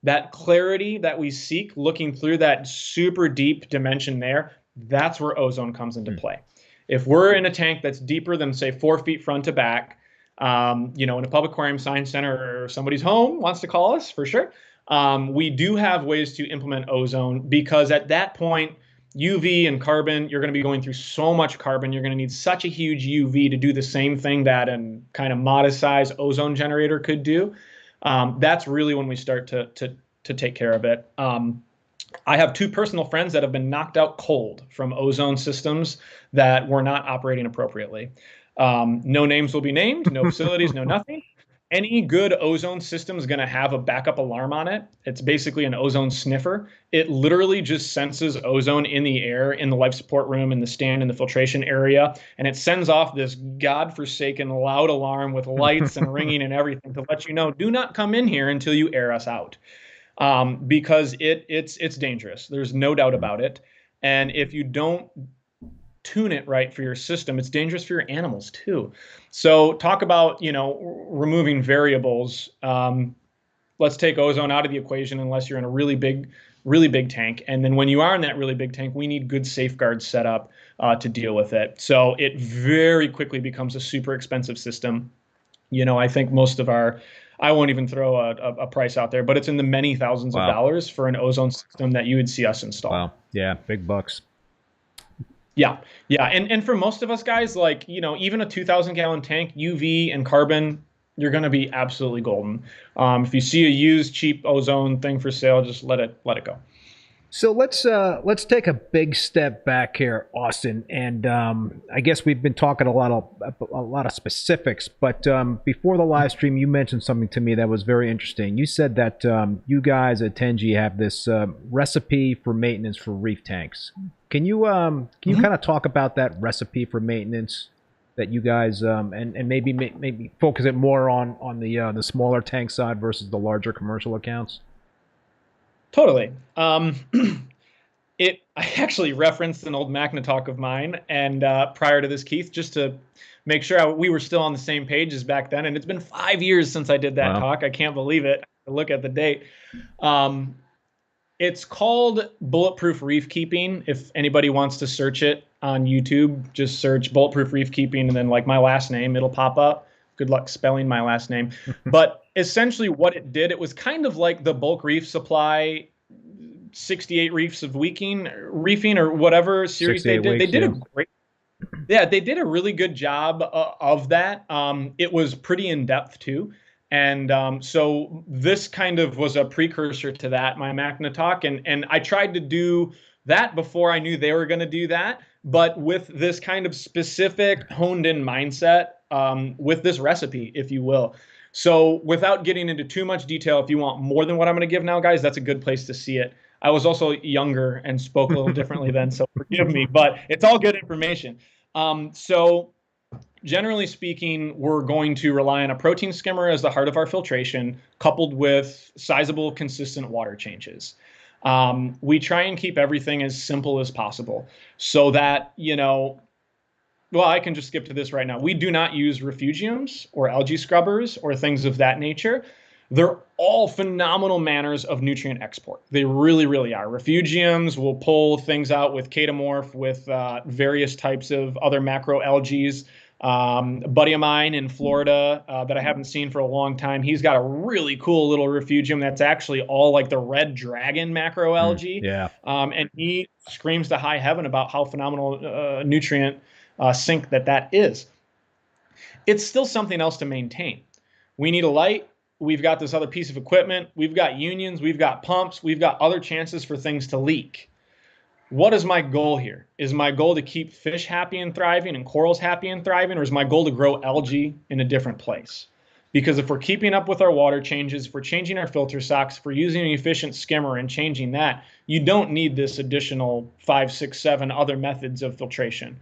[SPEAKER 3] that clarity that we seek looking through that super deep dimension there, that's where ozone comes into play. If we're in a tank that's deeper than, say, 4 feet front to back, in a public aquarium, science center, or somebody's home wants to call us, for sure, we do have ways to implement ozone, because at that point, UV and carbon, you're going to be going through so much carbon, you're going to need such a huge UV to do the same thing that a kind of modest size ozone generator could do. That's really when we start to take care of it. I have 2 personal friends that have been knocked out cold from ozone systems that were not operating appropriately. No names will be named, no facilities, no nothing. Any good ozone system is going to have a backup alarm on it. It's basically an ozone sniffer. It literally just senses ozone in the air, in the life support room, in the stand, in the filtration area, and it sends off this godforsaken loud alarm with lights and ringing and everything to let you know, do not come in here until you air us out. Because it's dangerous. There's no doubt about it. And if you don't tune it right for your system, it's dangerous for your animals too. So talk about, removing variables. Let's take ozone out of the equation unless you're in a really big tank. And then when you are in that really big tank, we need good safeguards set up to deal with it. So it very quickly becomes a super expensive system. I think most of our I won't even throw a price out there, but it's in the many thousands of dollars for an ozone system that you would see us install.
[SPEAKER 2] Wow. Yeah, big bucks.
[SPEAKER 3] Yeah. Yeah. And for most of us guys, like, you know, even a 2,000-gallon tank, UV and carbon, you're going to be absolutely golden. If you see a used cheap ozone thing for sale, just let it go.
[SPEAKER 2] So let's take a big step back here, Austin, and I guess we've been talking a lot of specifics, but before the live stream, you mentioned something to me that was very interesting. You said that you guys at Tenji have this recipe for maintenance for reef tanks. Can you kind of talk about that recipe for maintenance that you guys and maybe focus it more on the smaller tank side versus the larger commercial accounts?
[SPEAKER 3] Totally. I actually referenced an old Magna-Talk of mine, and prior to this, Keith, just to make sure we were still on the same page as back then. And it's been 5 years since I did that talk. I can't believe it. Look at the date. It's called Bulletproof Reef Keeping. If anybody wants to search it on YouTube, just search Bulletproof Reef Keeping and then like my last name, it'll pop up. Good luck spelling my last name. But essentially what it did, it was kind of like the bulk reef supply 68 reefs of reefing or whatever series they did. They did a really good job of that. It was pretty in depth too. And so this kind of was a precursor to that, my Magna Talk. And I tried to do that before I knew they were going to do that, but with this kind of specific honed in mindset, with this recipe, if you will. So without getting into too much detail, if you want more than what I'm going to give now, guys, that's a good place to see it. I was also younger and spoke a little differently then, so forgive me, but it's all good information. So generally speaking, we're going to rely on a protein skimmer as the heart of our filtration, coupled with sizable, consistent water changes. We try and keep everything as simple as possible so that, you know, well, I can just skip to this right now. We do not use refugiums or algae scrubbers or things of that nature. They're all phenomenal manners of nutrient export. They really, really are. Refugiums will pull things out with chaetomorph, with various types of other macroalgae. A buddy of mine in Florida that I haven't seen for a long time, he's got a really cool little refugium that's actually all like the red dragon macroalgae. And he screams to high heaven about how phenomenal nutrient sink that is. It's still something else to maintain. We need a light. We've got this other piece of equipment. We've got unions. We've got pumps. We've got other chances for things to leak. What is my goal here? Is my goal to keep fish happy and thriving and corals happy and thriving, or is my goal to grow algae in a different place? Because if we're keeping up with our water changes, if we're changing our filter socks, if we're using an efficient skimmer and changing that, you don't need this additional 5, 6, 7 other methods of filtration.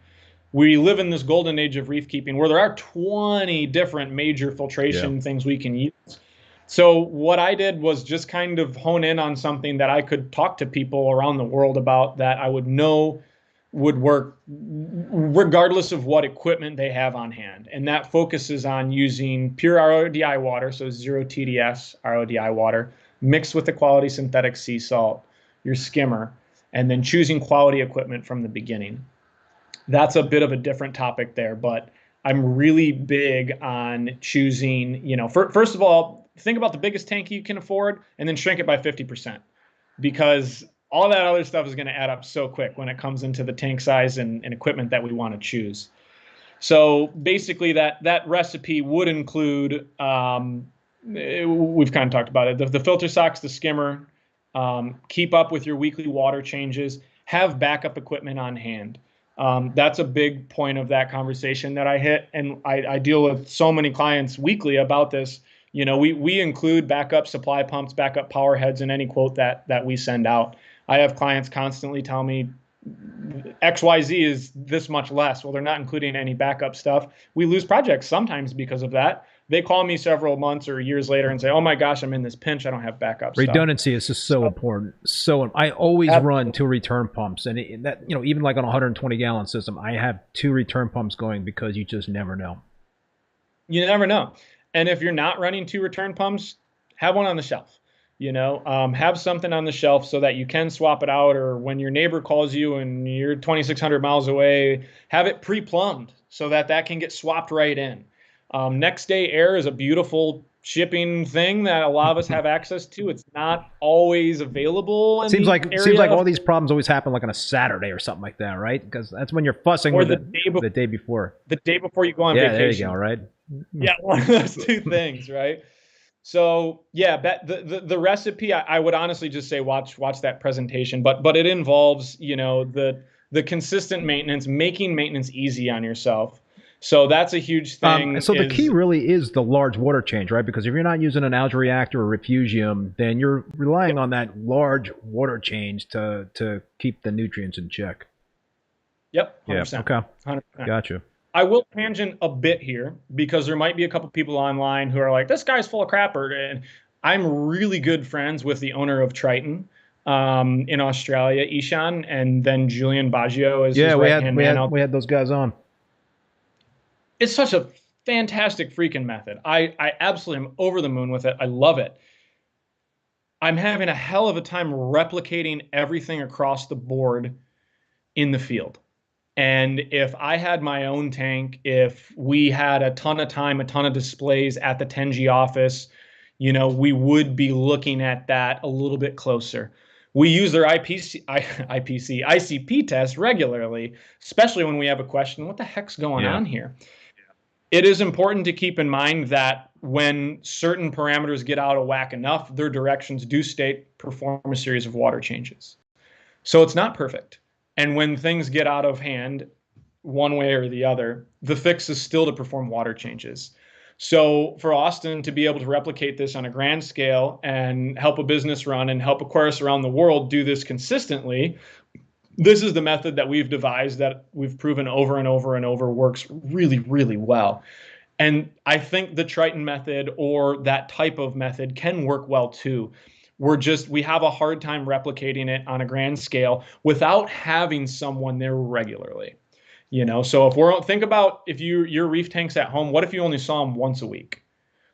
[SPEAKER 3] We live in this golden age of reef keeping where there are 20 different major filtration things we can use. So what I did was just kind of hone in on something that I could talk to people around the world about that I would know would work regardless of what equipment they have on hand. And that focuses on using pure RODI water, so 0 TDS RODI water, mixed with the quality synthetic sea salt, your skimmer, and then choosing quality equipment from the beginning. That's a bit of a different topic there, but I'm really big on choosing, you know, first of all, think about the biggest tank you can afford and then shrink it by 50%, because all that other stuff is going to add up so quick when it comes into the tank size and equipment that we want to choose. So basically that recipe would include, we've kind of talked about it, the filter socks, the skimmer, keep up with your weekly water changes, have backup equipment on hand. That's a big point of that conversation that I hit. And I deal with so many clients weekly about this. You know, we include backup supply pumps, backup power heads in any quote that we send out. I have clients constantly tell me XYZ is this much less. Well, they're not including any backup stuff. We lose projects sometimes because of that. They call me several months or years later and say, oh my gosh, I'm in this pinch. I don't have backup stuff.
[SPEAKER 2] Redundancy is just so important. So I always run 2 return pumps, and that, you know, even like on a 120-gallon system, I have 2 return pumps going because you just never know.
[SPEAKER 3] You never know. And if you're not running 2 return pumps, have one on the shelf. You know, have something on the shelf so that you can swap it out, or when your neighbor calls you and you're 2,600 miles away, have it pre-plumbed so that can get swapped right in. Next day air is a beautiful shipping thing that a lot of us have access to. It's not always available in
[SPEAKER 2] Seems
[SPEAKER 3] the
[SPEAKER 2] like
[SPEAKER 3] area
[SPEAKER 2] all these problems always happen like on a Saturday or something like that, right? Because that's when you're fussing
[SPEAKER 3] or
[SPEAKER 2] with
[SPEAKER 3] the
[SPEAKER 2] it
[SPEAKER 3] day
[SPEAKER 2] the day before.
[SPEAKER 3] the day before you go on
[SPEAKER 2] Yeah,
[SPEAKER 3] vacation.
[SPEAKER 2] there you go, right?
[SPEAKER 3] Yeah, one of those two things, right? So yeah, the recipe, I would honestly just say watch that presentation, but it involves, you know, the consistent maintenance, making maintenance easy on yourself. So that's a huge thing.
[SPEAKER 2] So the key really is the large water change, right? Because if you're not using an algae reactor or refugium, then you're relying on that large water change to keep the nutrients in check.
[SPEAKER 3] Yep, 100%.
[SPEAKER 2] Yeah. Okay.
[SPEAKER 3] 100%.
[SPEAKER 2] Gotcha.
[SPEAKER 3] I will tangent a bit here because there might be a couple people online who are like, "This guy's full of crap," and I'm really good friends with the owner of Triton in Australia, Ishan, and then Julian Baggio is his right-hand man.
[SPEAKER 2] We had those guys on.
[SPEAKER 3] It's such a fantastic freaking method. I absolutely am over the moon with it. I love it. I'm having a hell of a time replicating everything across the board in the field. And if I had my own tank, if we had a ton of time, a ton of displays at the Tenji office, you know, we would be looking at that a little bit closer. We use their ICP test regularly, especially when we have a question, what the heck's going on here? It is important to keep in mind that when certain parameters get out of whack enough, their directions do state perform a series of water changes. So it's not perfect. And when things get out of hand, one way or the other, the fix is still to perform water changes. So for Austin to be able to replicate this on a grand scale and help a business run and help aquarists around the world do this consistently, this is the method that we've devised that we've proven over and over and over works really, really well. And I think the Triton method or that type of method can work well too. We have a hard time replicating it on a grand scale without having someone there regularly. You know, so think about if your reef tanks at home, what if you only saw them once a week?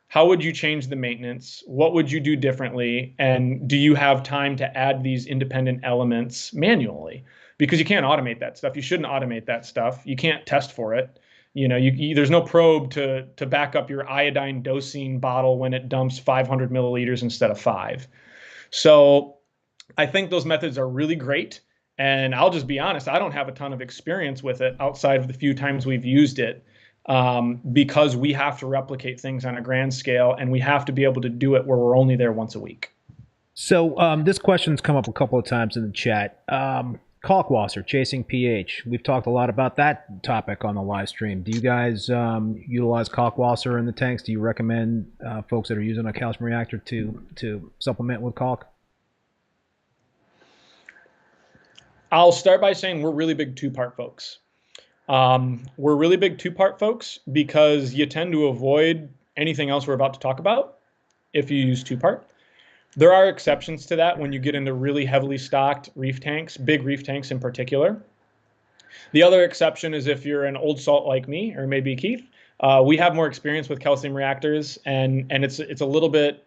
[SPEAKER 3] How would you change the maintenance? What would you do differently? And do you have time to add these independent elements manually? Because you can't automate that stuff. You shouldn't automate that stuff. You can't test for it. You know, there's no probe to back up your iodine dosing bottle when it dumps 500 milliliters instead of 5. So I think those methods are really great. And I'll just be honest, I don't have a ton of experience with it outside of the few times we've used it. Because we have to replicate things on a grand scale and we have to be able to do it where we're only there once a week.
[SPEAKER 2] So this question's come up a couple of times in the chat. Kalkwasser, chasing pH. We've talked a lot about that topic on the live stream. Do you guys utilize Kalkwasser in the tanks? Do you recommend folks that are using a calcium reactor to supplement with Kalk?
[SPEAKER 3] I'll start by saying we're really big two-part folks. We're really big two-part folks because you tend to avoid anything else we're about to talk about if you use two-part. There are exceptions to that when you get into really heavily stocked reef tanks, big reef tanks in particular. The other exception is if you're an old salt like me or maybe Keith. We have more experience with calcium reactors, and it's just a little bit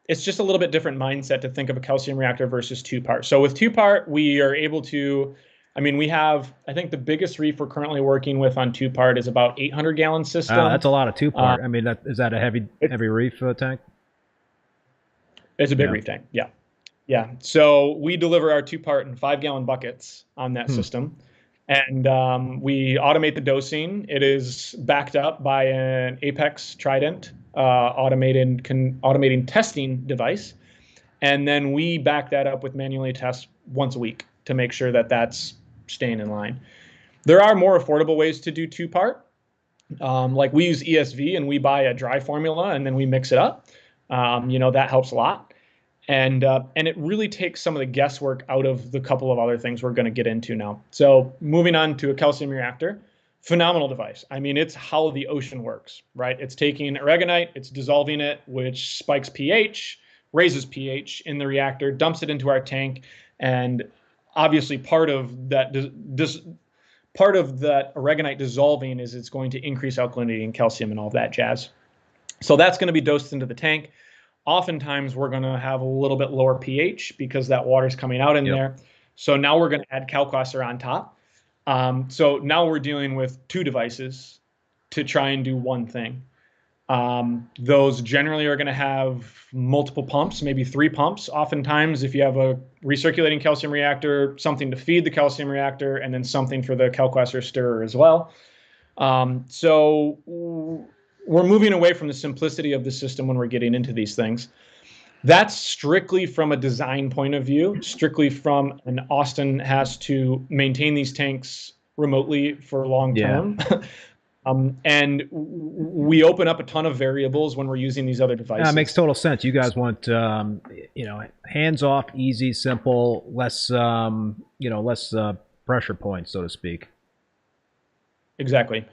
[SPEAKER 3] different mindset to think of a calcium reactor versus two-part. So with two-part, we are able to. I mean, we have, I think the biggest reef we're currently working with on two-part is about 800-gallon system.
[SPEAKER 2] That's a lot of two-part. I mean, is that a heavy reef tank?
[SPEAKER 3] It's a big reef tank, yeah. Yeah, so we deliver our two-part in 5-gallon buckets on that system. And we automate the dosing. It is backed up by an Apex Trident automating testing device. And then we back that up with manually test once a week to make sure that that's staying in line. There are more affordable ways to do two-part. Like we use ESV and we buy a dry formula and then we mix it up. You know, that helps a lot. And it really takes some of the guesswork out of the couple of other things we're going to get into now. So moving on to a calcium reactor, phenomenal device. I mean, it's how the ocean works, right? It's taking aragonite, it's dissolving it, which spikes pH, raises pH in the reactor, dumps it into our tank, and obviously part of that aragonite dissolving is it's going to increase alkalinity and calcium and all that jazz. So that's going to be dosed into the tank. Oftentimes we're going to have a little bit lower pH because that water's coming out in there. So now we're going to add Kalkwasser on top. So now we're dealing with two devices to try and do one thing. Those generally are going to have multiple pumps, maybe 3 pumps. Oftentimes, if you have a recirculating calcium reactor, something to feed the calcium reactor, and then something for the kalkwasser stirrer as well. So we're moving away from the simplicity of the system when we're getting into these things. That's strictly from a design point of view, strictly from an Austin has to maintain these tanks remotely for long term. Yeah. And we open up a ton of variables when we're using these other devices.
[SPEAKER 2] Yeah, it makes total sense. You guys want, you know, hands off, easy, simple, less, you know, less pressure points, so to speak.
[SPEAKER 3] Exactly.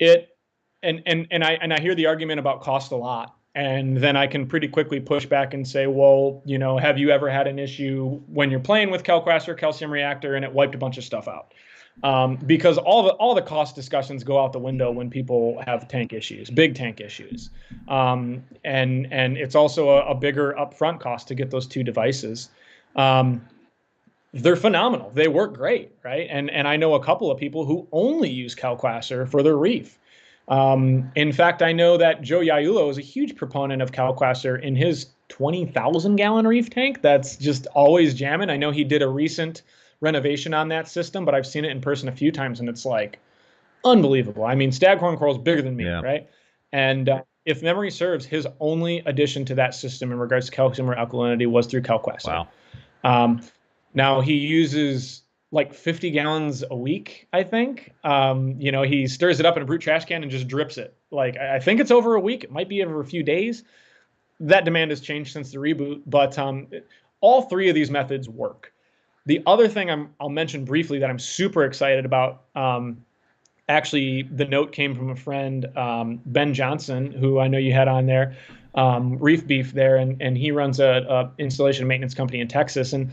[SPEAKER 3] And I hear the argument about cost a lot, and then I can pretty quickly push back and say, well, you know, have you ever had an issue when you're playing with kalkwasser calcium reactor and it wiped a bunch of stuff out? Because all the cost discussions go out the window when people have tank issues, big tank issues, and it's also a bigger upfront cost to get those 2 devices. They're phenomenal. They work great, right? And I know a couple of people who only use kalkwasser for their reef. In fact, I know that Joe Yaiulo is a huge proponent of kalkwasser in his 20,000 gallon reef tank. That's just always jamming. I know he did a recent renovation on that system, but I've seen it in person a few times, and it's like unbelievable. I mean, staghorn coral is bigger than me, right? And if memory serves, his only addition to that system in regards to calcium or alkalinity was through kalkwasser. Wow. Now he uses like 50 gallons a week, I think. You know, he stirs it up in a brute trash can and just drips it. Like, I think it's over a week. It might be over a few days. That demand has changed since the reboot, but all 3 of these methods work. The other thing I'll mention briefly that I'm super excited about, actually, the note came from a friend, Ben Johnson, who I know you had on there, Reef Beef there, and he runs a installation and maintenance company in Texas. And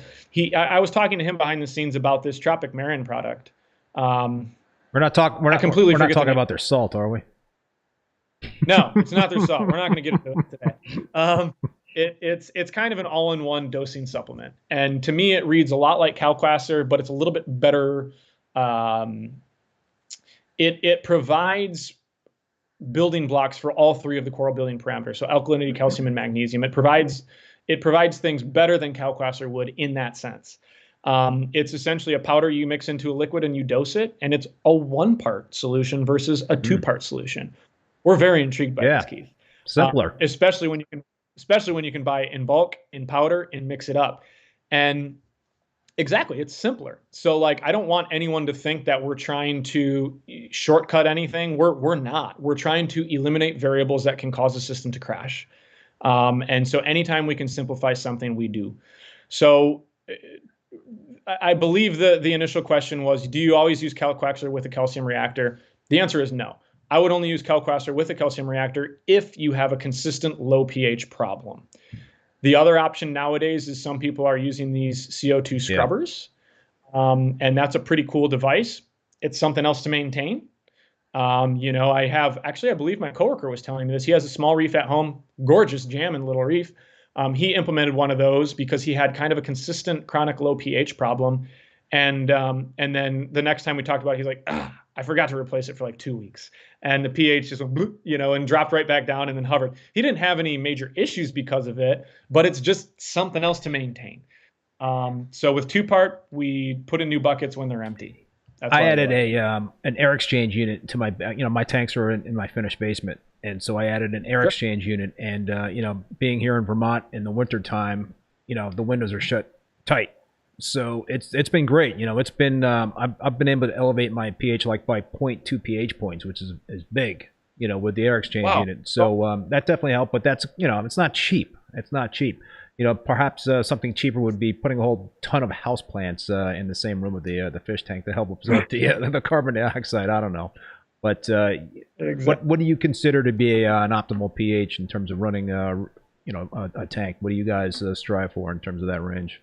[SPEAKER 3] I was talking to him behind the scenes about this Tropic Marin product.
[SPEAKER 2] We're not talking about their salt, are we?
[SPEAKER 3] No, it's not their salt. We're not going to get into it today. It's kind of an all-in-one dosing supplement, and to me, it reads a lot like kalkwasser, but it's a little bit better. It provides building blocks for all 3 of the coral building parameters, so alkalinity, calcium, and magnesium. It provides things better than kalkwasser would in that sense. It's essentially a powder you mix into a liquid and you dose it, and it's a 1-part solution versus a 2-part solution. We're very intrigued by this, Keith.
[SPEAKER 2] Simpler,
[SPEAKER 3] especially when you can buy in bulk, in powder, and mix it up. And exactly, it's simpler. So like, I don't want anyone to think that we're trying to shortcut anything. We're not. We're trying to eliminate variables that can cause the system to crash. And so anytime we can simplify something, we do. So I believe the initial question was, do you always use kalkwasser with a calcium reactor? The answer is no. I would only use kalkwasser with a calcium reactor if you have a consistent low pH problem. The other option nowadays is some people are using these CO2 scrubbers, and that's a pretty cool device. It's something else to maintain. You know, I believe my coworker was telling me this. He has a small reef at home, gorgeous jamming little reef. He implemented one of those because he had kind of a consistent chronic low pH problem. And then the next time we talked about it, he's like, I forgot to replace it for like 2 weeks. And the pH just went, bloop, you know, and dropped right back down and then hovered. He didn't have any major issues because of it, but it's just something else to maintain. So with 2-part, we put in new buckets when they're empty.
[SPEAKER 2] That's I added an air exchange unit to my, you know, my tanks are in my finished basement. And so I added an air exchange unit, and, you know, being here in Vermont in the winter time, you know, the windows are shut tight. So it's been great. You know, it's been I've been able to elevate my pH like by 0.2 pH points, which is big, you know, with the air exchange unit. So that definitely helped. But that's, you know, it's not cheap. It's not cheap. You know, perhaps something cheaper would be putting a whole ton of houseplants in the same room with the fish tank to help absorb the carbon dioxide. I don't know. But what do you consider to be an optimal pH in terms of running you know, a tank? What do you guys strive for in terms of that range?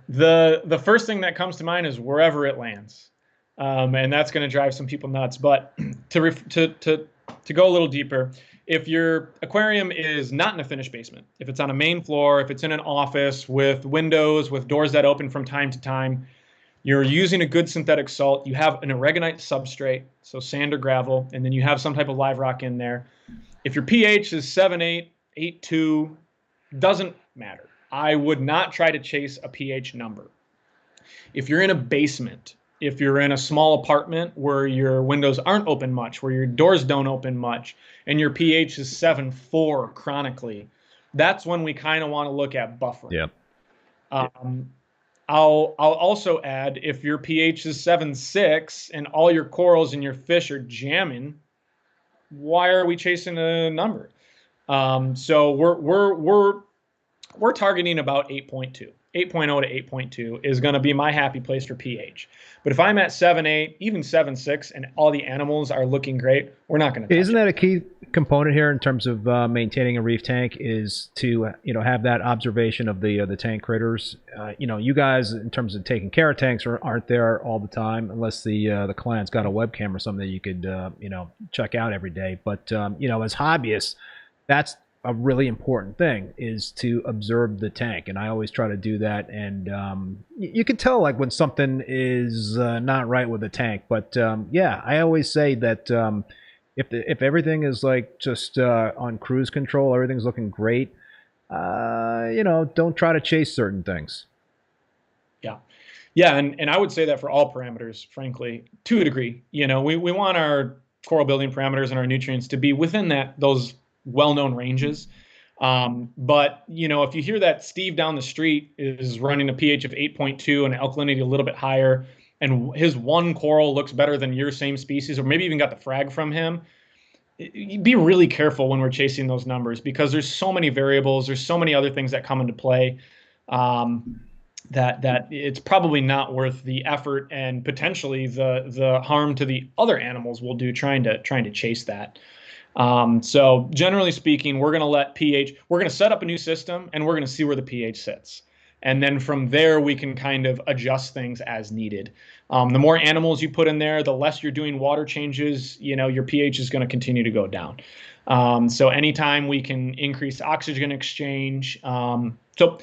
[SPEAKER 3] The first thing that comes to mind is wherever it lands, and that's going to drive some people nuts. But to go a little deeper, if your aquarium is not in a finished basement, if it's on a main floor, if it's in an office with windows, with doors that open from time to time, You're using a good synthetic salt. You have an aragonite substrate, so sand or gravel, and then you have some type of live rock in there. If your pH is 7.8, 8.2, doesn't matter. I would not try to chase a pH number. If you're in a basement, if you're in a small apartment where your windows aren't open much, where your doors don't open much, and your pH is 7.4 chronically, that's when we kind of want to look at buffering.
[SPEAKER 2] Yep.
[SPEAKER 3] I'll also add, if your pH is 7.6 and all your corals and your fish are jamming, why are we chasing a number? So we're targeting about 8.2. 8.0 to 8.2 is going to be my happy place for pH. But if I'm at 7.8, even 7.6, and all the animals are looking great, we're not going to.
[SPEAKER 2] Isn't that a key component here in terms of maintaining a reef tank? Is to have that observation of the tank critters. You guys, in terms of taking care of tanks, aren't there all the time, unless the client's got a webcam or something that you could check out every day. But as hobbyists, that's a really important thing, is to observe the tank, and I always try to do that. And you can tell like when something is not right with the tank. But yeah, I always say that if everything is like just on cruise control, everything's looking great, don't try to chase certain things.
[SPEAKER 3] Yeah, and I would say that for all parameters, frankly, to a degree. We want our coral building parameters and our nutrients to be within those well-known ranges. But if you hear that Steve down the street is running a pH of 8.2 and alkalinity a little bit higher, and his one coral looks better than your same species, or maybe even got the frag from him, be really careful when we're chasing those numbers, because there's so many variables, there's so many other things that come into play, that it's probably not worth the effort and potentially the harm to the other animals we'll do trying to chase that. So generally speaking, we're going to let pH, we're going to set up a new system, and we're going to see where the pH sits. And then from there, we can kind of adjust things as needed. The more animals you put in there, the less you're doing water changes, your pH is going to continue to go down. So anytime we can increase oxygen exchange. So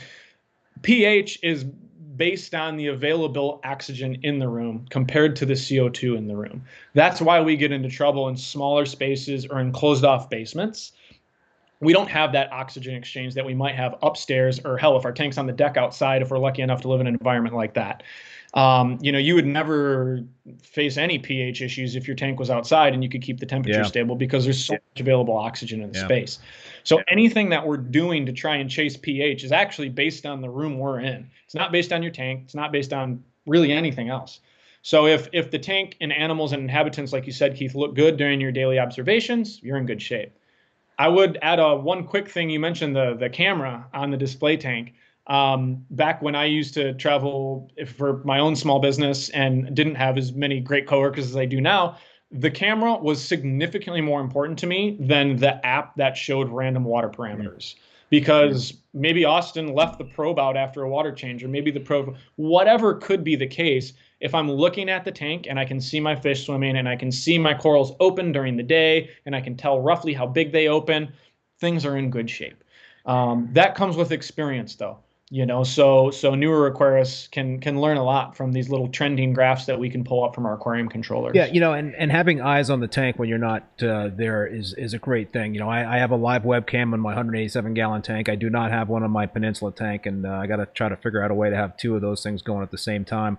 [SPEAKER 3] pH is based on the available oxygen in the room compared to the CO2 in the room. That's why we get into trouble in smaller spaces or in closed off basements. We don't have that oxygen exchange that we might have upstairs, or hell, if our tank's on the deck outside, if we're lucky enough to live in an environment like that. You would never face any pH issues if your tank was outside and you could keep the temperature stable, because there's so much available oxygen in the space. So anything that we're doing to try and chase pH is actually based on the room we're in. It's not based on your tank. It's not based on really anything else. So if the tank and animals and inhabitants, like you said, Keith, look good during your daily observations, you're in good shape. I would add one quick thing. You mentioned the camera on the display tank. Back when I used to travel for my own small business and didn't have as many great coworkers as I do now, the camera was significantly more important to me than the app that showed random water parameters. Because maybe Austin left the probe out after a water change, or maybe the probe, whatever could be the case. If I'm looking at the tank and I can see my fish swimming, and I can see my corals open during the day, and I can tell roughly how big they open, things are in good shape. That comes with experience, though. So newer aquarists can learn a lot from these little trending graphs that we can pull up from our aquarium controllers.
[SPEAKER 2] Yeah, and having eyes on the tank when you're not there is a great thing. I have a live webcam on my 187-gallon tank. I do not have one on my Peninsula tank, and I got to try to figure out a way to have two of those things going at the same time.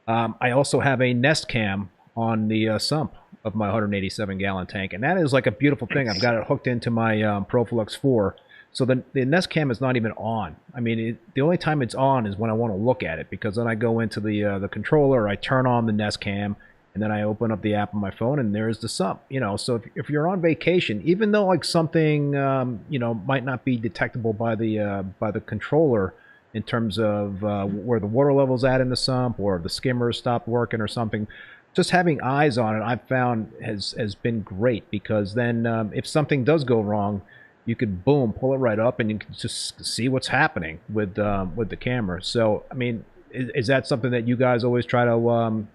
[SPEAKER 2] I also have a Nest Cam on the sump of my 187-gallon tank, and that is like a beautiful thing. I've got it hooked into my Profilux 4. So the Nest Cam is not even on. I mean, the only time it's on is when I want to look at it, because then I go into the controller, I turn on the Nest Cam, and then I open up the app on my phone, and there's the sump. So if you're on vacation, even though like something might not be detectable by the controller in terms of where the water level's at in the sump, or the skimmers stopped working or something, just having eyes on it, I've found has been great, because then if something does go wrong, you could boom, pull it right up, and you can just see what's happening with the camera. So, I mean, is that something that you guys always try to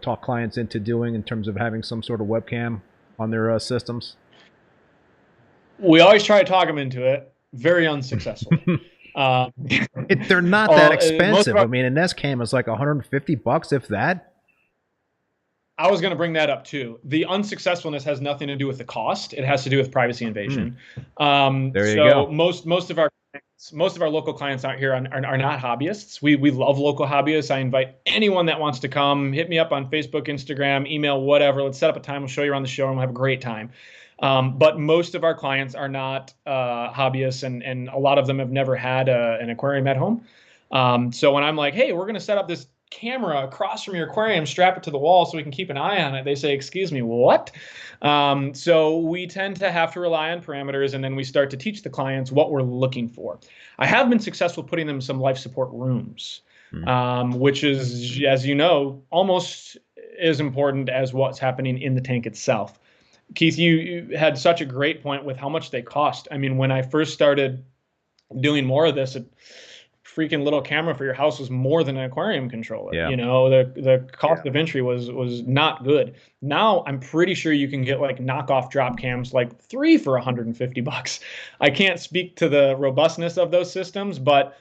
[SPEAKER 2] talk clients into doing, in terms of having some sort of webcam on their systems?
[SPEAKER 3] We always try to talk them into it, very unsuccessfully.
[SPEAKER 2] They're not that expensive. I mean, a Nest cam is like $150, if that.
[SPEAKER 3] I was going to bring that up too. The unsuccessfulness has nothing to do with the cost. It has to do with privacy invasion.
[SPEAKER 2] There you go.
[SPEAKER 3] Most of our local clients out here are not hobbyists. We love local hobbyists. I invite anyone that wants to come. Hit me up on Facebook, Instagram, email, whatever. Let's set up a time. We'll show you around the show and we'll have a great time. But most of our clients are not hobbyists, and a lot of them have never had an aquarium at home. So when I'm like, hey, we're going to set up this camera across from your aquarium, strap it to the wall so we can keep an eye on it, they say, excuse me, what? So we tend to have to rely on parameters, and then we start to teach the clients what we're looking for. I have been successful putting them in some life support rooms, which is, as you know, almost as important as what's happening in the tank itself. Keith, you had such a great point with how much they cost. I mean, when I first started doing more of this, freaking little camera for your house was more than an aquarium controller.
[SPEAKER 2] Yeah.
[SPEAKER 3] You know, the cost of entry was not good. Now I'm pretty sure you can get like knockoff drop cams, like 3 for $150. I can't speak to the robustness of those systems, but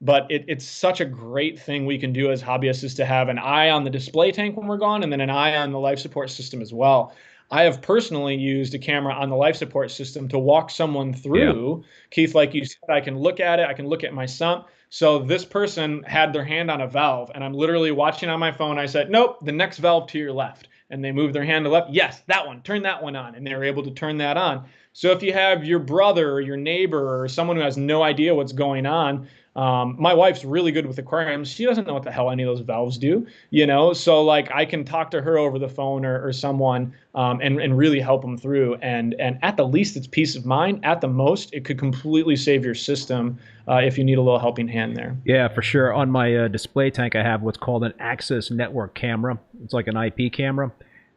[SPEAKER 3] it's such a great thing we can do as hobbyists, is to have an eye on the display tank when we're gone, and then an eye on the life support system as well. I have personally used a camera on the life support system to walk someone through. Yeah. Keith, like you said, I can look at it. I can look at my sump. So this person had their hand on a valve, and I'm literally watching on my phone. I said, nope, the next valve to your left. And they moved their hand to left. Yes, that one. Turn that one on. And they were able to turn that on. So if you have your brother or your neighbor or someone who has no idea what's going on, my wife's really good with aquariums. She doesn't know what the hell any of those valves do, you know? So like I can talk to her over the phone or someone and really help them through. And at the least, it's peace of mind. At the most, it could completely save your system if you need a little helping hand there.
[SPEAKER 2] Yeah, for sure. On my display tank, I have what's called an access network camera. It's like an IP camera.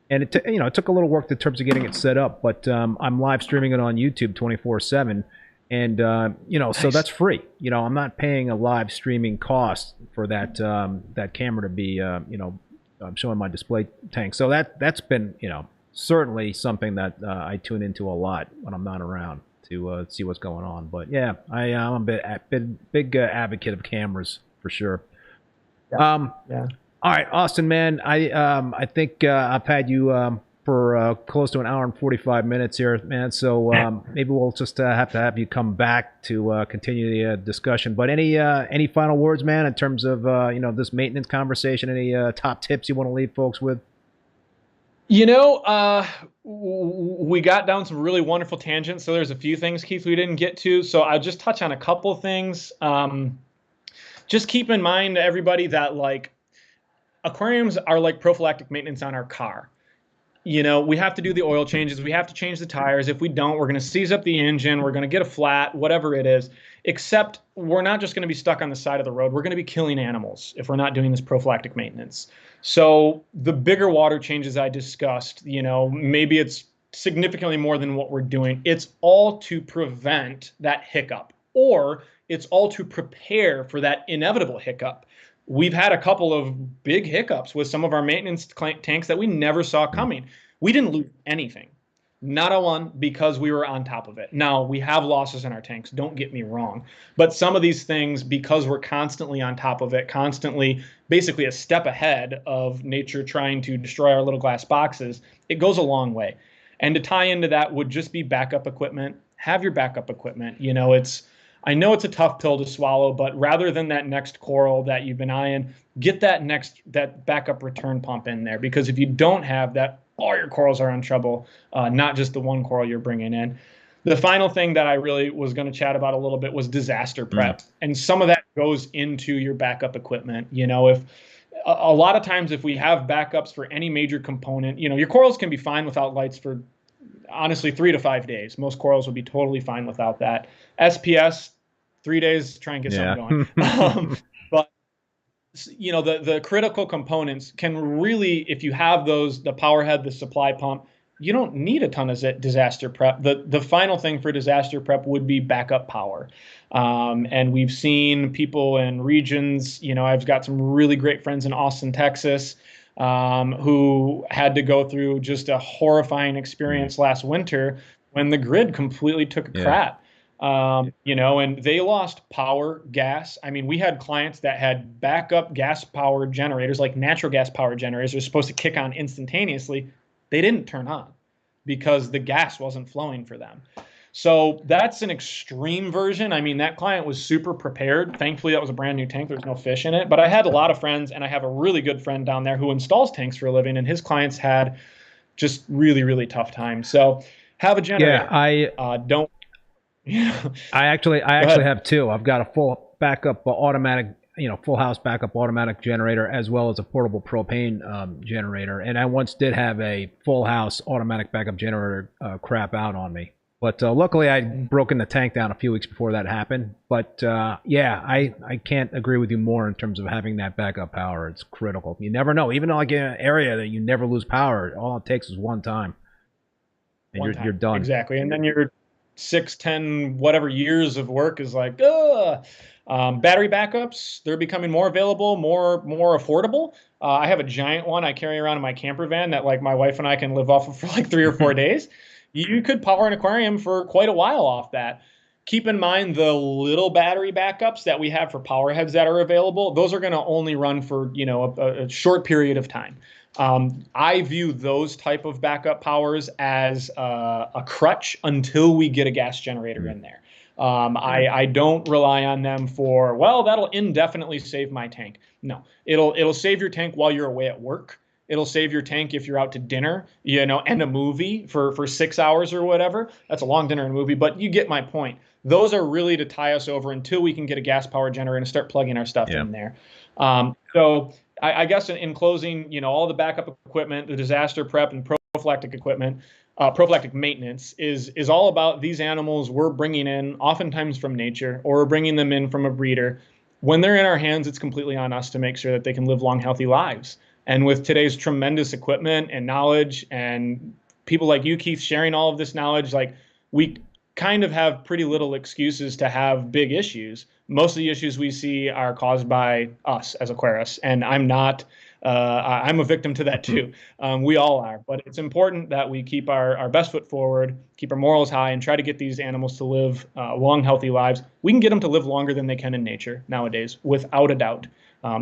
[SPEAKER 2] And it took a little work in terms of getting it set up, but I'm live streaming it on YouTube 24/7. And, nice. So that's free. I'm not paying a live streaming cost for that camera to be, showing my display tank. So that's been, certainly something that I tune into a lot when I'm not around to see what's going on. But yeah, I'm a big advocate of cameras for sure. Yeah. All right, Austin, man, I think I've had you for close to an hour and 45 minutes here, man. So maybe we'll just have to have you come back to continue the discussion. But any final words, man, in terms of this maintenance conversation? Any top tips you want to leave folks with?
[SPEAKER 3] We got down some really wonderful tangents. So there's a few things, Keith, we didn't get to. So I'll just touch on a couple of things. Just keep in mind, everybody, that like aquariums are like prophylactic maintenance on our car. We have to do the oil changes. We have to change the tires. If we don't, we're going to seize up the engine. We're going to get a flat, whatever it is. Except we're not just going to be stuck on the side of the road. We're going to be killing animals if we're not doing this prophylactic maintenance. So the bigger water changes I discussed, maybe it's significantly more than what we're doing. It's all to prevent that hiccup, or it's all to prepare for that inevitable hiccup. We've had a couple of big hiccups with some of our maintenance tanks that we never saw coming. We didn't lose anything, not a one, because we were on top of it. Now, we have losses in our tanks, don't get me wrong. But some of these things, because we're constantly on top of it, constantly basically a step ahead of nature trying to destroy our little glass boxes, it goes a long way. And to tie into that would just be backup equipment. Have your backup equipment. I know it's a tough pill to swallow, but rather than that next coral that you've been eyeing, get that backup return pump in there, because if you don't have that, all your corals are in trouble, not just the one coral you're bringing in. The final thing that I really was going to chat about a little bit was disaster prep. And some of that goes into your backup equipment. If a lot of times if we have backups for any major component, your corals can be fine without lights for honestly 3 to 5 days. Most corals would be totally fine without that. SPS, 3 days, try and get something going. But the critical components can really, if you have those, the power head, the supply pump, you don't need a ton of disaster prep. The final thing for disaster prep would be backup power. And we've seen people in regions, I've got some really great friends in Austin, Texas, who had to go through just a horrifying experience last winter when the grid completely took a crap. And they lost power, gas. I mean, we had clients that had backup gas powered generators, like natural gas powered generators, are supposed to kick on instantaneously. They didn't turn on because the gas wasn't flowing for them. So that's an extreme version. I mean, that client was super prepared. Thankfully, that was a brand new tank. There's no fish in it. But I had a lot of friends, and I have a really good friend down there who installs tanks for a living, and his clients had just really, really tough times. So have a generator.
[SPEAKER 2] Yeah,
[SPEAKER 3] don't.
[SPEAKER 2] I actually have two. I've got a full backup automatic, full house backup automatic generator, as well as a portable propane generator. And I once did have a full house automatic backup generator crap out on me. But luckily, I'd broken the tank down a few weeks before that happened. But yeah, I can't agree with you more in terms of having that backup power. It's critical. You never know. Even like in an area that you never lose power, all it takes is one time, and you're done.
[SPEAKER 3] Exactly. And then you're 6, 10, whatever years of work is like, ugh. Battery backups, they're becoming more available, more affordable. I have a giant one I carry around in my camper van that like my wife and I can live off of for like 3 or 4 days. You could power an aquarium for quite a while off that. Keep in mind the little battery backups that we have for power heads that are available. Those are going to only run for a short period of time. I view those type of backup powers as a crutch until we get a gas generator in there. I don't rely on them for, well, that'll indefinitely save my tank. No, it'll save your tank while you're away at work. It'll save your tank if you're out to dinner, and a movie for 6 hours or whatever. That's a long dinner and movie, but you get my point. Those are really to tie us over until we can get a gas powered generator and start plugging our stuff in there. So I guess in closing, all the backup equipment, the disaster prep and prophylactic equipment, prophylactic maintenance is all about these animals we're bringing in, oftentimes from nature, or we're bringing them in from a breeder. When they're in our hands, it's completely on us to make sure that they can live long, healthy lives. And with today's tremendous equipment and knowledge and people like you, Keith, sharing all of this knowledge, like we kind of have pretty little excuses to have big issues. Most of the issues we see are caused by us as aquarists, and I'm a victim to that too. We all are, but it's important that we keep our best foot forward, keep our morals high, and try to get these animals to live long, healthy lives. We can get them to live longer than they can in nature nowadays, without a doubt.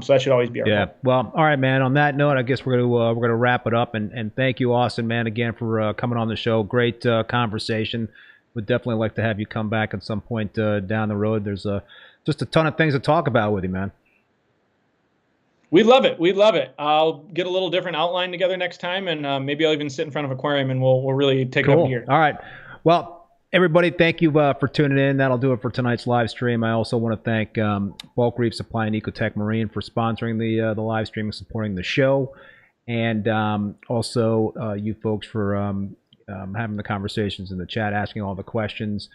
[SPEAKER 3] So that should always be our goal.
[SPEAKER 2] Well, all right, man. On that note, I guess we're gonna wrap it up, and thank you, Austin, man, again for coming on the show. Great conversation. Would definitely like to have you come back at some point down the road. There's just a ton of things to talk about with you, man.
[SPEAKER 3] We'd love it. We'd love it. I'll get a little different outline together next time, and maybe I'll even sit in front of an aquarium, and we'll really take it up here.
[SPEAKER 2] All right. Well, everybody, thank you for tuning in. That'll do it for tonight's live stream. I also want to thank Bulk Reef Supply and Ecotech Marine for sponsoring the live stream and supporting the show, and also you folks for having the conversations in the chat, asking all the questions.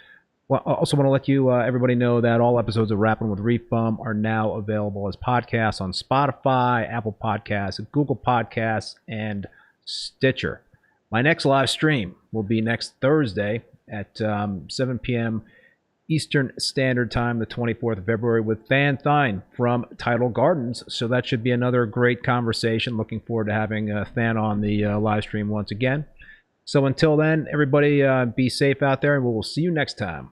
[SPEAKER 2] Well, I also want to let you everybody know that all episodes of Rappin with ReefBum are now available as podcasts on Spotify, Apple Podcasts, Google Podcasts, and Stitcher. My next live stream will be next Thursday at 7 p.m. Eastern Standard Time, the 24th of February, with Van Thine from Tidal Gardens. So that should be another great conversation. Looking forward to having Than on the live stream once again. So until then, everybody be safe out there, and we'll see you next time.